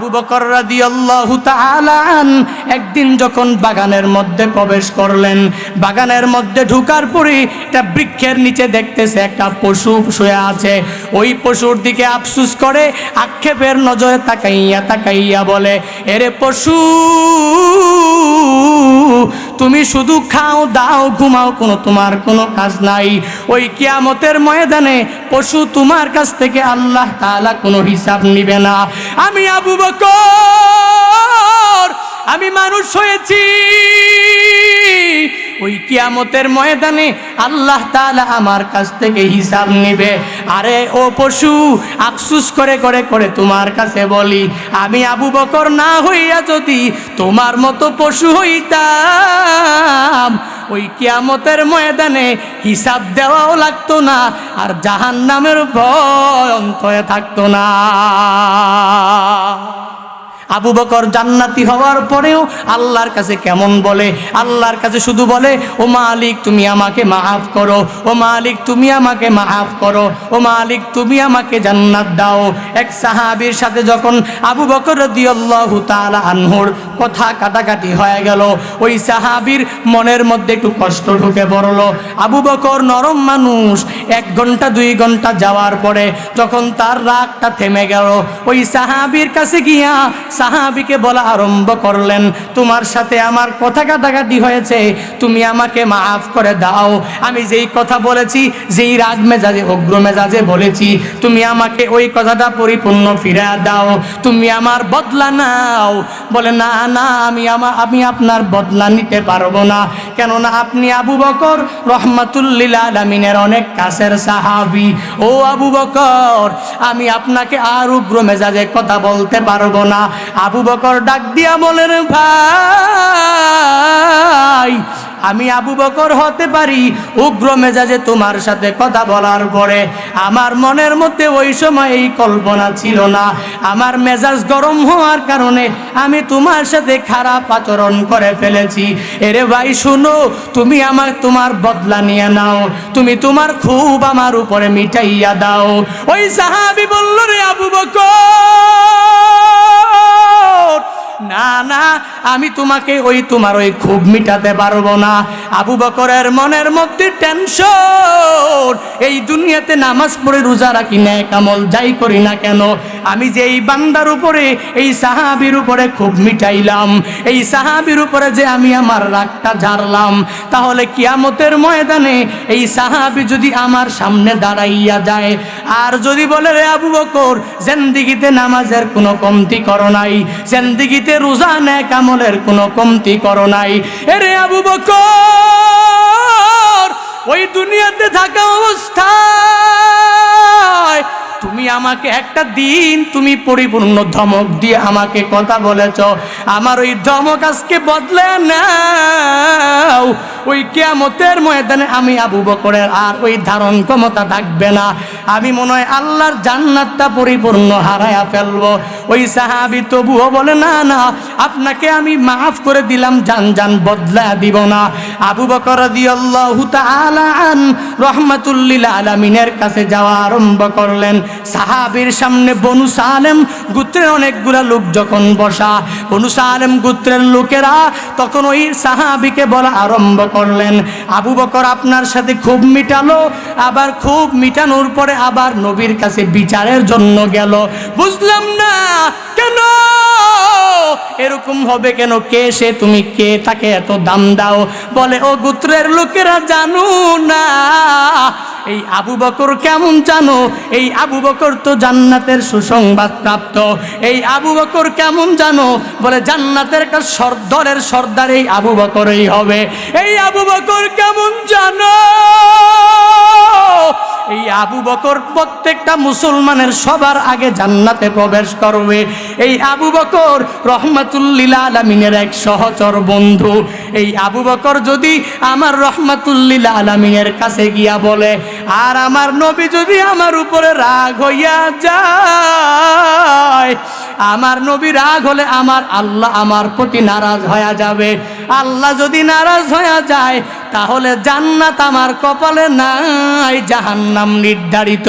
আবু বকর রাদিয়াল্লাহু তাআলা একদিন যখন বাগানের মধ্যে প্রবেশ করলেন, বাগানের মধ্যে ঢোকার পরে একটা বৃক্ষের নিচে দেখতেছে একটা পশু শুয়ে আছে। ওই পশুর দিকে আফসোস করে আক্ষেপের নজরে তাকাইয়া বলে, এরে পশু, তুমি শুধু খাও দাও ঘুমাও, তোমার কোনো কাজ নাই। ওই কিয়ামতের ময়দানে পশু তোমার কাছ থেকে আল্লাহ তাআলা কোনো হিসাব নিবে না। আমি আবু বকর, আমি মানুষ হয়েছি, ওই কিয়ামতের ময়দানে আল্লাহ তাআলা আমার কাছ থেকে হিসাব নেবে। আরে ও পশু, আফসোস করে করে করে তোমার কাছে বলি, আমি আবু বকর না হইয়া যদি তোমার মতো পশু হইতাম, ওই কিয়ামতের ময়দানে হিসাব দেওয়াও লাগতো না, আর জাহান্নামের ভয় অন্তরে থাকতো না। আবু বকর জান্নাতি হওয়ার পরেও আল্লাহর কাছে কেমন বলে, আল্লাহর কাছে শুধু বলে, ও মালিক তুমি আমাকে মাফ করো, ও মালিক তুমি আমাকে মাফ করো, ও মালিক তুমি আমাকে জান্নাত দাও। এক সাহাবীর সাথে যখন আবু বকর রাদিয়াল্লাহু তাআলা আনহুর কথা কাটাকাটি হয়ে গেল, ওই সাহাবীর মনের মধ্যে একটু কষ্ট ঢুকে পড়লো। আবু বকর নরম মানুষ, 1 ঘন্টা 2 ঘন্টা যাওয়ার পরে যখন তার রাগটা থেমে গেল, ওই সাহাবীর কাছে গিয়া সাহাবীকে বলা আরম্ভ করলেন, তোমার সাথে আমার কথা কাটাকাটি হয়েছে, তুমি আমাকে মাফ করে দাও। আমি যেই কথা বলেছি, যেই রাগ মেজাজে উগ্র মেজাজে বলেছি, তুমি আমাকে ওই কথাটা পরিপূর্ণ ফিরে দাও, তুমি আমার বদলা নাও। বলে না না, আমি আপনার বদলা নিতে পারবো না, কেননা আপনি আবু বকর রহমাতুল লিল আলামিনের অনেক কাছের সাহাবী। ও আবু বকর, আমি আপনাকে আর উগ্র মেজাজে কথা বলতে পারবো না। আবু বকর ডাক দিয়া বলেন, ভাই, আমি আবু বকর হতে পারি উগ্র মেজাজে তোমার সাথে কথা বলার পরে, আমার মনের মধ্যে ওই সময় এই কল্পনা ছিল না, আমার মেজাজ গরম হওয়ার কারণে আমি তোমার সাথে খারাপ আচরণ করে ফেলেছি। এরে ভাই শুনো, তুমি তোমার বদলা নিয়ে নাও, তুমি তোমার খুব আমার উপরে মিটাইয়া দাও। ওই সাহাবী বলল, রে আবু বকর, না না, আমি তোমাকে তোমার ওই খুব মিটাতে পারবো না। আবু বকরের মনের মধ্যে টেনশন, এই দুনিয়াতে নামাজ পড়ে রোজা রাখি নেক আমল যাই করি না কেন, আমি যে এই বান্দার উপরে, এই সাহাবীর উপরে খুব মিটাইলাম, এই সাহাবীর উপরে যে আমি আমার রাগটা ঝাড়লাম, তাহলে কিয়ামতের ময়দানে এই সাহাবী যদি আমার সামনে দাঁড়াইয়া যায় আর যদি বলে, রে আবু বকর, জিন্দেগিতে নামাজের কোনো কমতি করো নাই, জিন্দেগিতে রোজা নেক আমলের কোনো কমতি করো নাই, এরে আবু বকর, ওই দুনিয়াতে থাকা অবস্থায় তুমি আমাকে একটা দিন তুমি পরিপূর্ণ ধমক দিয়ে আমাকে কথা বলেছ, আমার ওই ধমক আজকে বদলে নাও। ওই কিয়ামতের ময়দানে আমি আবু বকরের আর ওই ধারণ ক্ষমতা থাকবে না, আমি মনে হয় আল্লাহর জান্নাতটা পরিপূর্ণ হারায়া ফেলবো। ওই সাহাবী তবুও বলে, না না, আপনাকে আমি মাফ করে দিলাম, জান বদলা দিব না। আবু বকর রাদিয়াল্লাহু তাআলা রহমাতুল লিল আলামিনের কাছে যাওয়া আরম্ভ করলেন। সাহাবীর সামনে বনু সালেম গোত্রের অনেকগুলা লোক যখন বসা, বনু সালেম গোত্রের লোকেরা তখন ওই সাহাবীকে বলা আরম্ভ করলেন, আবু বকর আপনার সাথে খুব মিটালো, আবার খুব মিটানোর পরে আবার নবীর কাছে বিচারের জন্য গেল, বুঝলাম না কেন এরকম হবে কেন, কে সে, তুমি কে, তাকে এত দাম দাও? বলে, ও গোত্রের লোকেরা জানো না এই আবু বকর কেমন জানো? এই আবু বকর তো জান্নাতের সুসংবাদ প্রাপ্ত। এই আবু বকর কেমন জানো? বলে, জান্নাতের একটা সর্দারের সর্দার এই আবু বকরই হবে। এই আবু বকর কেমন জানো? এই আবু বকর প্রত্যেকটা মুসলমানের সবার আগে জান্নাতে প্রবেশ করবে। এই আবু বকর রহমাতুল লিল আলামিনের এক সহচর বন্ধু। এই আবু বকর যদি আমার রহমাতুল লিল আলামিনের কাছে গিয়া বলে, আর আমার নবী যদি আমার উপরে রাগ হইয়া যায়, আমার নবী রাগ হলে আমার আল্লাহ আমার প্রতি নারাজ হয়ে যাবে। আল্লাহ যদি নারাজ হয়ে যায় তাহলে জান্নাত আমার কপালে নাই, জাহান্নাম নির্ধারিত।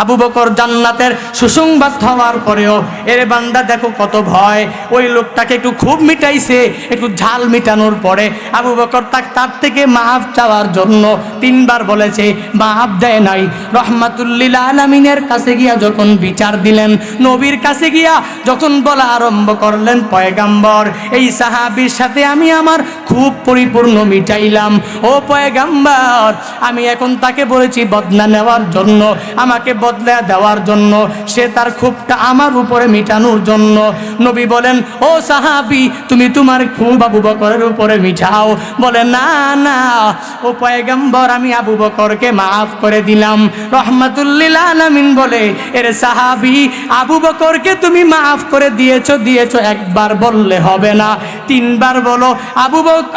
আবু বকর জান্নাতের সুসংবাদ হওয়ার পরেও এর বান্দা দেখো কত ভয়, ওই লোকটাকে একটু খুব মিটাইছে, একটু ঝাল মিটানোর পরে আবু বকর তার থেকে মাফ চাওয়ার জন্য 3 বার বলেছে, মাফ দেয় নাই। রহমাতুল্লিল আলামিনের কাছে গিয়া যখন বিচার দিলেন, নবীর কাছে গিয়া যখন বলা আরম্ভ করলেন, পয়গাম্বর এই সাহাবীর সাথে আমি আমার খুব পরিপূর্ণ মিটাইলাম, ও পয়গাম্বর আমি এখন তাকে বলেছি বদলা নেওয়ার জন্য, আমাকে বদলা দেওয়ার জন্য, সে তার খুবটা আমার উপরে মিটানোর জন্য। নবী বলেন, ও সাহাবী তুমি তোমার খুব আবু বকরের উপরে মিটাও। বলে না না ও পয়গম্বর আমি আবু বকরকে মাফ করে দিলাম। রহমাতুল্লিল আলামিন বলে, এর সাহাবী আবু বকরকে তুমি মাফ করে দিয়েছো একবার বললে হবে না, 3 বার বলো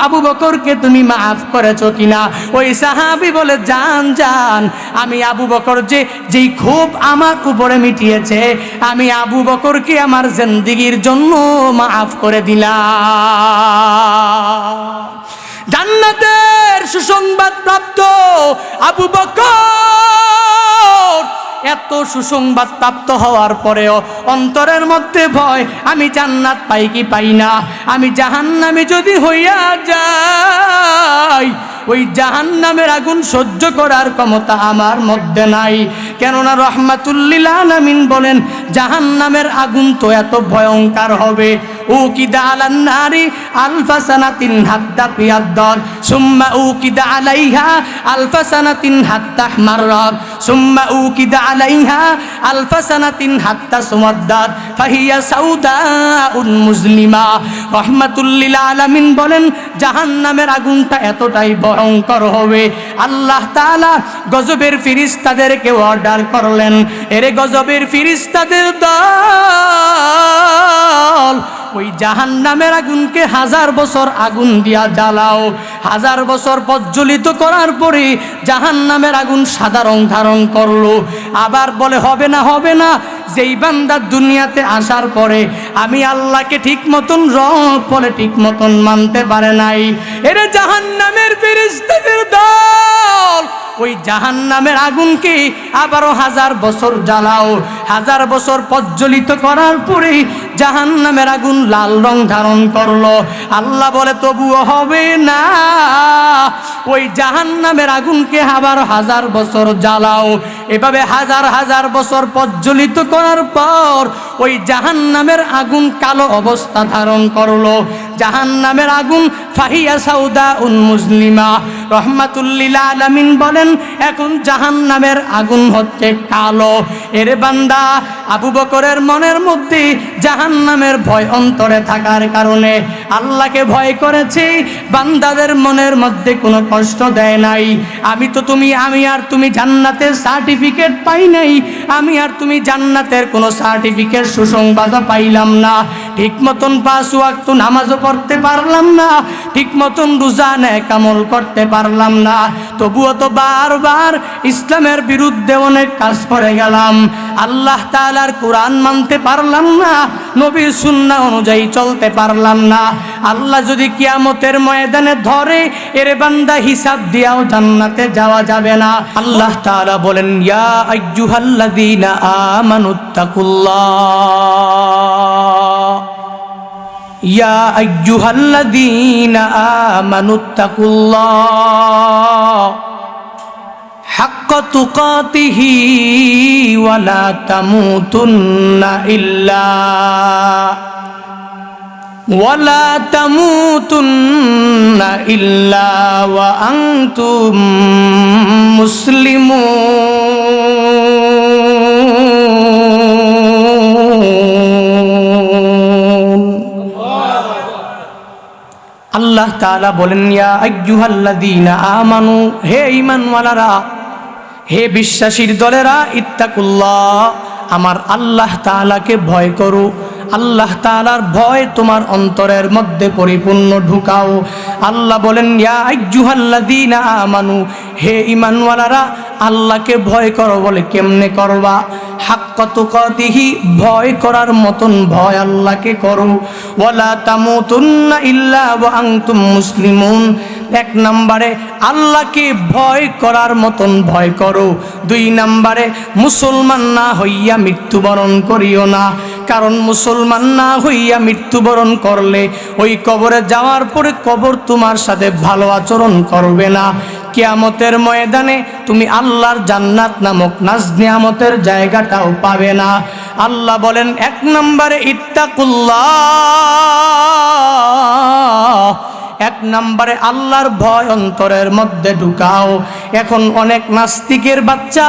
আবু বকরকে তুমি মাফ করেছো কিনা। ওই সাহাবী বলে, জান আমি আবু বকর যেই খুব আমার উপরে মিটিয়েছে, আমি আবু বকরকে আমার জিন্দেগির জন্য মাফ করে দিলাম। জান্নাতের সুসংবাদ প্রাপ্ত আবু বকর এত সুসংবাদ প্রাপ্ত হওয়ার পরেও অন্তরের মধ্যে ভয়, আমি জান্নাত পাই কি পাই না, আমি জাহান্নামে যদি হইয়া যাই ওই জাহান্নামের আগুন সহ্য করার ক্ষমতা আমার মধ্যে নাই। কেননা রহমাতুল্লিল আলামিন বলেন, জাহান্নামের আগুন তো এত ভয়ঙ্কর হবে, উকিদা আলান নারি আলফা সানাতিন হাত্তা কিয়াদ্দার সুম্মা উকিদা আলাইহা আলফা সানাতিন হাত্তা মাররাত সুম্মা উকিদা আলাইহা আলফা সানাতিন হাত্তা সুমাদ্দাত ফাহিয়া সাউদাউন মুসলিমা। রহমাতুল্লিল আলামিন বলেন, জাহান্নামের আগুনটা এতটাই ভয়ঙ্কর হবে, আল্লাহ তাআলা গজবের ফেরেশতাদেরকে অর্ডার করলেন, এরে গজবের ফেরেশতাদের দল ওই জাহান্নামের আগুনকে 1000 বছর আগুন দিয়া জ্বালাও, 1000 বছর প্রজ্বলিত করার পরে জাহান্নামের আগুন সাদা রং ধারণ করলো। আবার বলে, হবে না, যেই বান্দা দুনিয়াতে আসার পরে আমি আল্লাহকে ঠিক মতন রব বলে ঠিক মতন মানতে পারে নাই, এরে জাহান্নামের ফেরেশতাদের দল ওই জাহান্নামের আগুনকে আবারও 1000 বছর জ্বালাও, 1000 বছর প্রজ্বলিত করার পরে জাহান্নামের আগুন লাল রং ধারণ করলো। আল্লাহ বলে, তবুও হবে না, ওই জাহান্নামের আগুনকে আবার 1000 বছর জ্বালাও। এভাবে 1000 বছর প্রজ্বলিত করার পর ওই জাহান্নামের আগুন কালো অবস্থা ধারণ করলো। জাহান্নামের আগুন ফাহিয়া সাউদাউন মুসলিমা। রহমাতুল্লিল আলামিন বলেন, এখন জাহান্নামের আগুন হচ্ছে কালো। এর বান্দা আবু বকরের মনের মধ্যে জাহান্নামের ভয় অন্তরে থাকার কারণে আল্লাহকে ভয় করেছে, বান্দাদের মনের মধ্যে কোনো কষ্ট দেয় নাই। আমি আর তুমি জান্নাতের সার্টিফিকেট পাই নাই, আমি আর তুমি জান্নাতের কোনো সার্টিফিকেট সুসংবাদ পাইলাম না, ঠিক মতন 5 ওয়াক্ত নামাজও পড়তে পারলাম না, ঠিক মতন রোজা নেক আমল করতে পারলাম না, তবুও তো বারবার ইসলামের বিরুদ্ধে অনেক কাজ করে গেলাম, আল্লাহ তাআলার কোরআন মানতে পারলাম না, নবীর সুন্নাহ অনুযায়ী চলতে পারলাম না। আল্লাহ যদি কিয়ামতের ময়দানে ধরে, এর বান্দা হিসাব দিয়াও জান্নাতে যাওয়া যাবে না। আল্লাহ তাআলা বলেন, ইয়া আইয়ুহাল্লাযীনা আমানুত্তাকুল্লাহ ইয়া আইয়ুহাল্লাযীনা আমানুত্তাকুল্লাহ হাক্কা তুকাতিহি ওয়া লা তামুতুন্না ইল্লা ওয়া আনতুম মুসলিমুন। আল্লাহ তাআলা বলেন, ইয়া আইয়ুহাল্লাযীনা আমানু, হে ঈমানওয়ালারা, হে বিশ্বাসীর দলেরা, ইত্তাকুল্লাহ, আমার আল্লাহ তাআলাকে ভয় করো। আল্লাহ তাআলার ভয় তোমার অন্তরের মধ্যে পরিপূর্ণ ঢুকাও। আল্লাহ বলেন, ইয়া আইয়ুহাল্লাযীনা আমানু, হে ঈমানওয়ালারা, আল্লাহকে ভয় করো। বলে কেমনে করবা? হাক্কা তুকাতিহি, ভয় করার মতন ভয় আল্লাহকে করো। ওয়ালা তামুতুন্না ইল্লা ওয়া আনতুম মুসলিমুন, এক নম্বরে আল্লাহকে ভয় করার মতন ভয় করো, দুই নম্বরে মুসলমান না হইয়া মৃত্যুবরণ করিও না। কারণ মুসলমান না হইয়া মৃত্যুবরণ করলে ওই কবরে যাওয়ার পরে কবর তোমার সাথে ভালো আচরণ করবে না। কিয়ামতের ময়দানে তুমি আল্লাহর জান্নাত নামক নাজ নিয়ামতের জায়গাটাও পাবে না। আল্লাহ বলেন এক নম্বরে ইত্তাকুল্লাহ, এক নম্বরে আল্লাহর ভয় অন্তরের মধ্যে ঢুকাও। এখন অনেক নাস্তিকের বাচ্চা,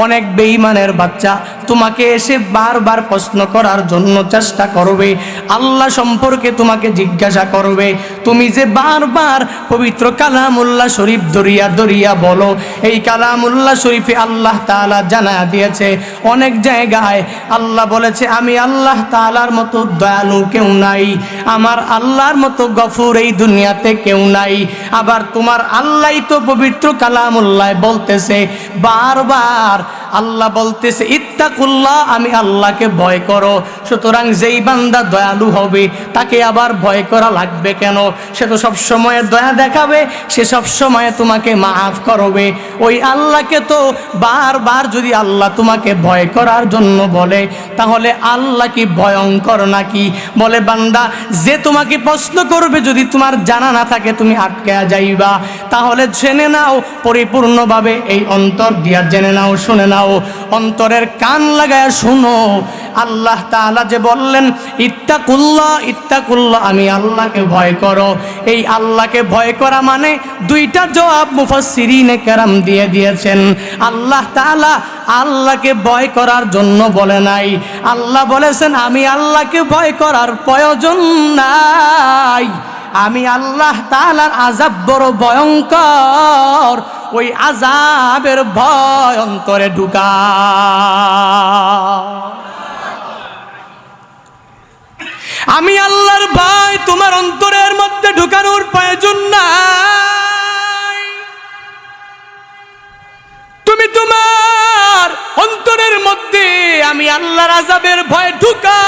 অনেক বেঈমানের বাচ্চা তোমাকে এসে বারবার প্রশ্ন করার জন্য চেষ্টা করবে, আল্লাহ সম্পর্কে তোমাকে জিজ্ঞাসা করবে। তুমি যে বারবার পবিত্র কালামুল্লাহ শরীফ দরিয়া বলো, এই কালামুল্লাহ শরীফে আল্লাহ তাআলা জানা দিয়েছে অনেক জায়গায় আল্লাহ বলেছে আমি আল্লাহ তাআলার মতো দয়ালু কেউ নাই, আমার আল্লাহর মতো গফুর এই দুনিয়াতে কেউ নাই। আবার তোমার আল্লাহই তো পবিত্র কালামুল্লাহ বলতেছে বারবার, আল্লাহ বলতেছে ইত্তাকুল্লাহ, আমি আল্লাহকে ভয় করো। সুতরাং যেই বান্দা দয়ালু হবে তাকে আবার ভয় করা লাগবে কেন? সে তো সব সময় দয়া দেখাবে, সে সব সময় তোমাকে মাফ করবে। ওই আল্লাহকে তো বারবার যদি আল্লাহ তোমাকে ভয় করার জন্য বলে, তাহলে আল্লাহ কি ভয়ঙ্কর নাকি? বলে বান্দা যে তোমাকে প্রশ্ন করবে যদি তোমার জানা না থাকে তুমি আটকে যাইবা, তাহলে জেনে নাও পরিপূর্ণভাবে এই অন্তর দিয়া জেনে নাও, শুনে নাও, অন্তরের কান লাগায় শুনো। আল্লাহ তাআলা যে বললেন ইত্তাকুল্লাহ, ইত্তাকুল্লাহ, আমি আল্লাহকে ভয় করো। এই আল্লাহকে ভয় করা মানে দুইটা জবাব মুফাসসিরিনে কেরাম দিয়ে দিয়েছেন। আল্লাহ তাআলা আল্লাহকে ভয় করার জন্য বলে নাই, আল্লাহ বলেছেন আমি আল্লাহকে ভয় করার প্রয়োজন নাই, আমি আল্লাহ তাআলার আযাব বড় ভয়ঙ্কর, ওই আযাবের ভয় অন্তরে ঢুকা। আমি আল্লাহর ভয় তোমার অন্তরের মধ্যে ঢুকানোর প্রয়োজন নাই, তুমি তোমার অন্তরের মধ্যে আমি আল্লাহর আযাবের ভয় ঢুকাও।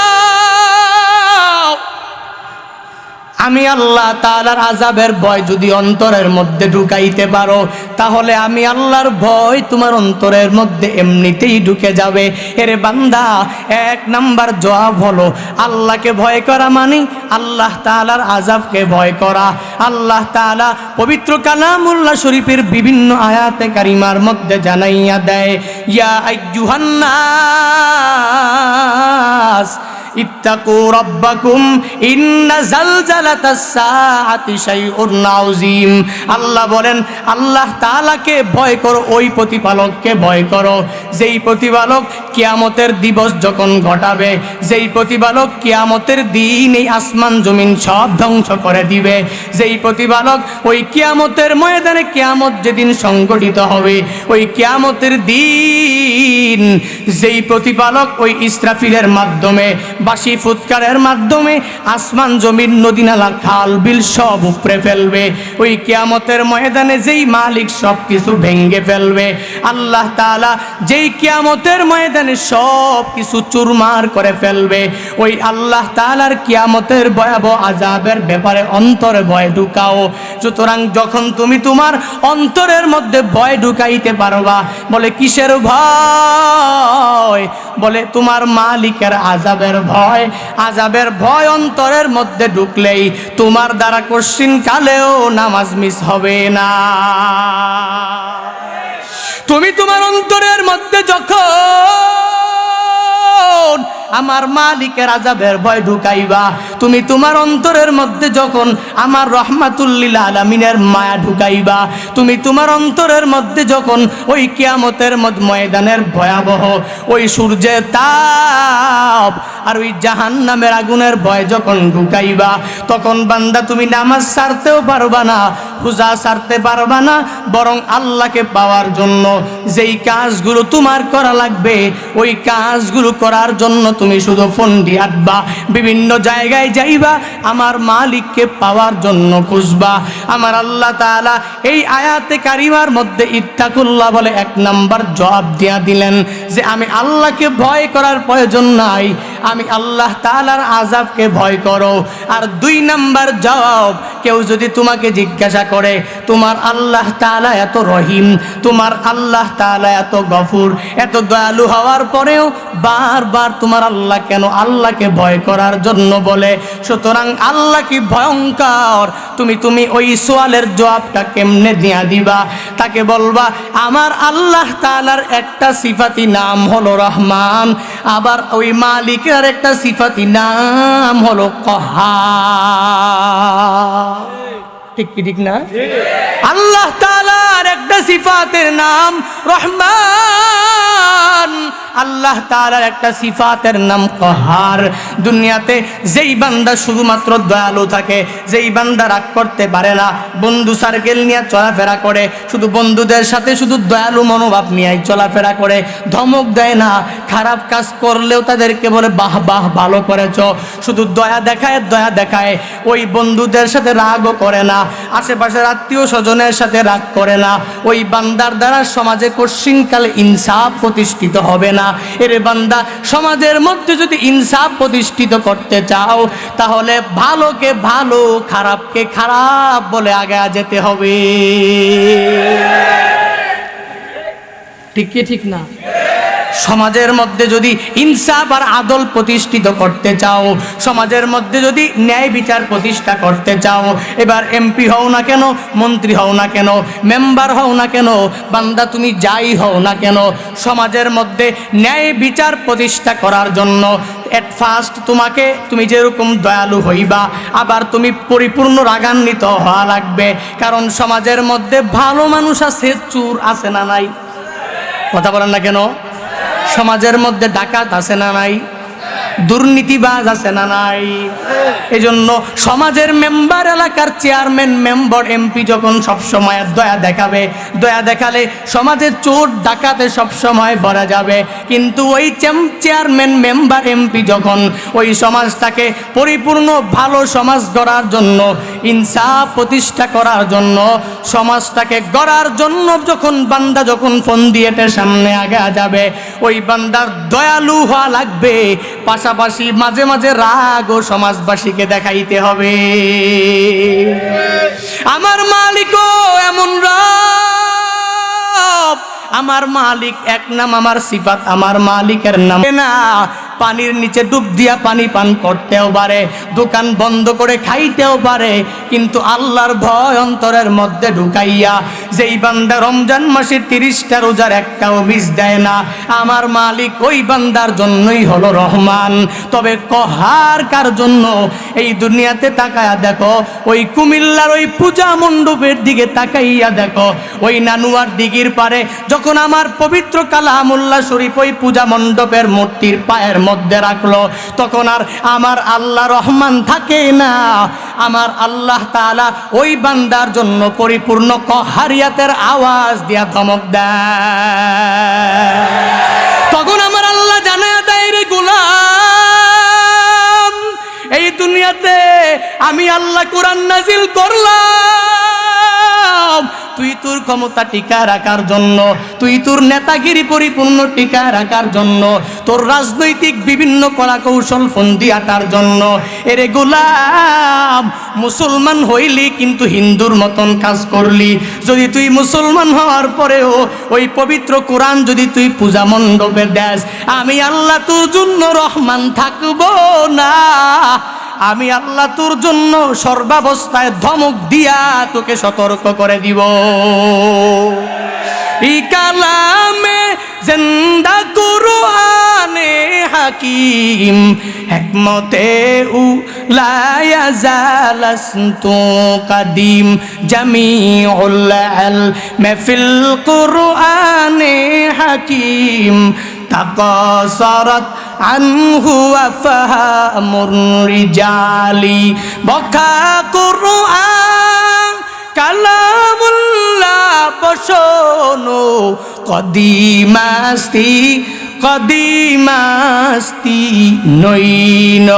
আমি আল্লাহ তাআলার আযাবের ভয় যদি অন্তরের মধ্যে ঢুকাইতে পারো, তাহলে আমি আল্লাহর ভয় তোমার অন্তরের মধ্যে এমনিতেই ঢুকে যাবে। এরে বান্দা, এক নাম্বার জবাব হলো আল্লাহকে ভয় করা মানে আল্লাহ তাআলার আযাবকে ভয় করা। আল্লাহ তাআলা পবিত্র কালামুল্লাহ শরীফের বিভিন্ন আয়াতে কারিমার মধ্যে জানাইয়া দেয়, ইয়া আইয়ুহান নাস ইত্তাকু রাব্বাকুম ইন্না জালজালাতাস সাআতি শাইউন আযীম। আল্লাহ বলেন আল্লাহ তাআলাকে ভয় করো, ওই প্রতিপালককে ভয় করো যেই প্রতিপালক কিয়ামতের দিবস যখন ঘটাবে, যেই প্রতিপালক কিয়ামতের দিন এই আসমান জমিন সব ধ্বংস করে দিবে, যেই প্রতিপালক ওই কিয়ামতের ময়দানে কিয়ামত যেদিন সংগঠিত হবে, ওই কিয়ামতের দিন যেই প্রতিপালক ওই ইসরাফিলের মাধ্যমে বাঁশি ফুৎকারের মাধ্যমে আসমান জমিন নদী নালা খাল বিল সব উপড়ে ফেলবে, ওই কিয়ামতের ময়দানে যেই মালিক সব কিছু ভেঙে ফেলবে, আল্লাহ তাআলা যেই কিয়ামতের ময়দানে সব কিছু চুরমার করে ফেলবে, ওই আল্লাহ তাআলার কিয়ামতের ভয়াবহ আযাবের ব্যাপারে অন্তরে ভয় ঢুকাও। সুতরাং যখন তুমি তোমার অন্তরের মধ্যে ভয় ঢুকাইতে পারবা, বলে কিসের ভয়? বলে তোমার মালিকের আযাবের ভয়। আযাবের ভয় অন্তরের মধ্যে ঢুকলেই তোমার দ্বারা কোশ্চিন কালেও নামাজ মিস হবে না। তুমি তোমার অন্তরের মধ্যে যখন আমার মালিকের আযাবের ভয় ঢুকাইবা, তুমি তোমার অন্তরের মধ্যে যখন আমার রহমাতুল লিল আলামিনের মায়া ঢুকাইবা, তুমি তোমার অন্তরের মধ্যে যখন ওই কিয়ামতের ময়দানের ভয়াবহ ওই সূর্যের তাপ আর ওই জাহান্নামের আগুনের ভয় যখন ঢুকাইবা, তখন বান্দা তুমি নামাজ ছাড়তেও পারবা না, রোজা ছাড়তে পারবা না, বরং আল্লাহকে পাওয়ার জন্য যেই কাজগুলো তোমার করা লাগবে ওই কাজগুলো করার জন্য তুমি শুধু ফোন দিয়ে আটবা, বিভিন্ন জায়গায় যাইবা, আমার মালিককে পাওয়ার জন্য খুঁজবা। আমার আল্লাহ তাআলা এই আয়াতে কারিমার মধ্যে ইত্তাকুল্লাহ বলে এক নাম্বার জবাব দিয়া দিলেন যে আমি আল্লাহকে ভয় করার প্রয়োজন নাই, আমি আল্লাহ তাআলার আযাবকে ভয় করো। আর 2 নাম্বার জবাব, কেউ যদি তোমাকে জিজ্ঞাসা করে তোমার আল্লাহ তাআলা এত রহিম, তোমার আল্লাহ তাআলা এত গফুর, এত দয়ালু হওয়ার পরেও বারবার তোমার আল্লাহ কেন আল্লাহকে ভয় করার জন্য বলে? সুতরাং আল্লাহ কি ভয়ঙ্কর, তুমি ওই সওয়ালের জবাবটা কেমনে দিয়া দিবা? তাকে বলবা আমার আল্লাহ তাআলার একটা সিফাতি নাম হলো রহমান, আবার ওই মালিকের একটা সিফাতি নাম হলো কাহ্হার। ঠিক কি ঠিক না? আল্লাহ তাআলার একটা সিফাতের নাম রহমান, আল্লাহ তাআলার একটা সিফাতের নাম কাহ্হার। দুনিয়াতে যেই বান্দা শুধুমাত্র দয়ালু থাকে, যেই বান্দা রাগ করতে পারে না, বন্ধু সার্কেল নিয়ে চলাফেরা করে, শুধু বন্ধুদের সাথে শুধু দয়ালু মনোভাব নিয়ে চলাফেরা করে, ধমক দেয় না, খারাপ কাজ করলেও তাদেরকে বলে বাহ বাহ ভালো করেছো, শুধু দয়া দেখায়, ওই বন্ধুদের সাথে রাগও করে না, আশেপাশের আত্মীয় স্বজনের সাথে রাগ করে না, ওই বান্দার দ্বারা সমাজে কশিনকালে ইনসাফ প্রতিষ্ঠিত হবে না। এর বান্দা, সমাজের মধ্যে যদি ইনসাফ প্রতিষ্ঠিত করতে চাও তাহলে ভালোকে ভালো, খারাপকে খারাপ বলে আগে যেতে হবে। ঠিক কি ঠিক না? সমাজের মধ্যে যদি ইনসাফ আর আদল প্রতিষ্ঠিত করতে চাও, সমাজের মধ্যে যদি ন্যায় বিচার প্রতিষ্ঠা করতে চাও, এবার এমপি হও না কেন, মন্ত্রী হও না কেন, মেম্বার হও না কেন, বান্দা তুমি যাই হও না কেন, সমাজের মধ্যে ন্যায় বিচার প্রতিষ্ঠা করার জন্য এট ফার্স্ট তুমি যেরকম দয়ালু হইবা, আবার তুমি পরিপূর্ণ রাগান্বিত হওয়া লাগবে। কারণ সমাজের মধ্যে ভালো মানুষ আছে, চোর আছে না নাই? কথা বলেন না কেন? সমাজের মধ্যে ডাকাত আছে না নাই? দুর্নীতিবাজ আছে না নাই? এজন্য সমাজের মেম্বার, এলাকার চেয়ারম্যান, মেম্বার, এমপি যখন সবসময় দয়া দেখালে সমাজের চোর ডাকাতে সবসময় ভরা যাবে। কিন্তু ওই চেয়ারম্যান, মেম্বার, এমপি যখন ওই সমাজটাকে পরিপূর্ণ ভালো সমাজ গড়ার জন্য, ইনসাফ প্রতিষ্ঠা করার জন্য, সমাজটাকে গড়ার জন্য বান্দা যখন ফোন দিয়েতে সামনে আগে যাবে, ওই বান্দার দয়ালু হওয়া লাগবে, পাশাপাশি মাঝে মাঝে রাগ ও সমাজবাসীকে দেখাইতে হবে। আমার মালিকও এমন রব, আমার মালিক এক নাম, আমার সিফাত, আমার মালিকের নাম না। পানির নিচে ডুব দিয়া পানি পান করতেও পারে, দোকান বন্ধ করে খাইতেও পারে, কিন্তু আল্লাহর ভয় অন্তরের মধ্যে ঢুকাইয়া যেই বান্দা রমজান মাসের 30টা রোজার একটাও মিস দেয় না, আমার মালিক ওই বান্দার জন্যই হলো রহমান। তবে কাহ্হার কার জন্য? এই দুনিয়াতে তাকায়া দেখো, ওই কুমিল্লার ওই পূজা মণ্ডপের দিকে তাকাইয়া দেখো, ওই নানুয়ার দিঘির পারে যখন আমার পবিত্র কালামুল্লাহ শরীফ ওই পূজা মণ্ডপের মূর্তির পায়ের মধ্যে রাখলো, তখন আর আমার আল্লাহ রহমান থাকে না, আমার আল্লাহ তাআলা ওই বান্দার জন্য পরিপূর্ণ কাহ্হারিয়াতের আওয়াজ দিয়া ধমক দেয়। তখন আমার আল্লাহ জানায়া দেয়, রে গোলাম, এই দুনিয়াতে আমি আল্লাহ কোরআন নাজিল করলাম তুই তোর ক্ষমতা টিকা রাখার জন্য, তুই তোর নেতাগিরি পরিপূর্ণ টিকা রাখার জন্য, তোর রাজনৈতিক বিভিন্ন কলা কৌশল ফন্দি আটার জন্য। এরে গোলাম, মুসলমান হইলি কিন্তু হিন্দুর মতন কাজ করলি। যদি তুই মুসলমান হওয়ার পরেও ওই পবিত্র কোরআন যদি তুই পূজা মণ্ডপে দেস, আমি আল্লাহ তোর জন্য রহমান থাকবো না, আমি আল্লাহ তোর জন্য সর্বাবস্থায় ধমক দিয়া তোকে সতর্ক করে দিব। ই কালামে জিন্দা কুরআনে হাকিম, হিকমতে লা ইয়াজালাস্তু কাদিম, জামিউল ইলমি ফিল কুরআনে হাকিম, তাকাসারাত আনহু আফহামুর রিজালি, বকা কুরআন কালামুল্লাহ বসনো কদিমাস্তি নইন।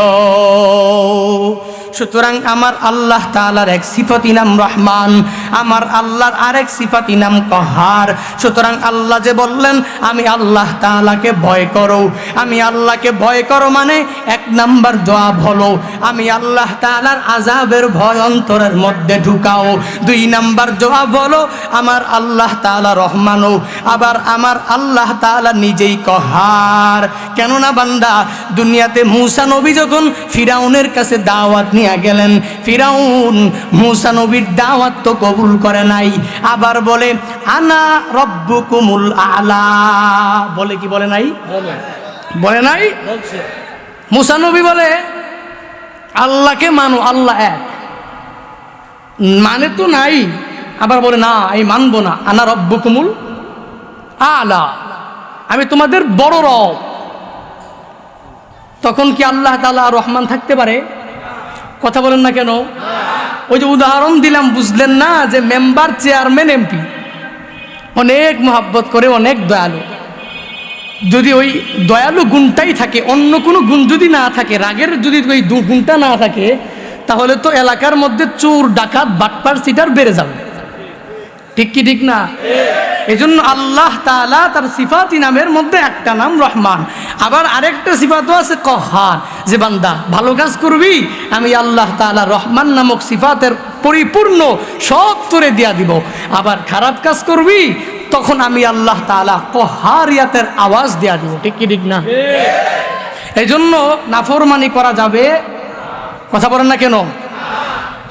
সুতরাং আমার আল্লাহ তাআলার এক সিফাতি নাম রহমান, আমার আল্লাহর আরেক সিফাতি নাম কহার। সুতরাং আল্লাহ যে বললেন আমি আল্লাহ তাআলাকে ভয় করো, আমি আল্লাহকে ভয় করো মানে এক নাম্বার জবাব হলো আমি আল্লাহ তাআলার আযাবের ভয় অন্তরের মধ্যে ঢুকাও। দুই নাম্বার জবাব হলো আমার আল্লাহ তাআলা রহমানও, আবার আমার আল্লাহ তাআলা নিজেই কহার। কেননা বান্দা দুনিয়াতে মূসা নবী যখন ফিরাউনের কাছে দাওয়াত নিয়ে গেলেন, ফিরাউন মূসা নবীর দাওয়াত তো কবুল করে নাই, আবার বলে আনা রব্বুকুমুল আলা। বলে কি বলে নাই? বলে নাই? মূসা নবী বলে আল্লাহকে মানো, আল্লাহ এক, মানে তো নাই। আবার বলে না এই মানবো না, আনা রব্বুকুমুল আলা, আমি তোমাদের বড় রব। তখন কি আল্লাহ তাআলা রহমান থাকতে পারে? কথা বলেন না কেন? ওই যে উদাহরণ দিলাম, বুঝলেন না? যে মেম্বার, চেয়ারম্যান, এমপি অনেক মহাব্বত করে, অনেক দয়ালু। যদি ওই দয়ালু গুণটাই থাকে, অন্য কোনো গুণ যদি না থাকে, রাগের যদি ওই গুণটা না থাকে, তাহলে তো এলাকার মধ্যে চোর, ডাকাত, বাটপার, সিটার বেড়ে যাবে। ঠিক কি ঠিক না? এজন্য আল্লাহ তাআলা তার সিফাতি নামের মধ্যে একটা নাম রহমান, আবার আরেকটা সিফাতও আছে কহার। যে বান্দা ভালো কাজ করবি আমি আল্লাহ তাআলা রহমান নামক সিফাতের পরিপূর্ণ সব তোরে দিয়া দিব, আবার খারাপ কাজ করবি তখন আমি আল্লাহ তাআলা কহারিয়াতের আওয়াজ দিয়া দিব। ঠিক কি ঠিক না? এজন্য নাফরমানি করা যাবে। কথা বলেন না কেন?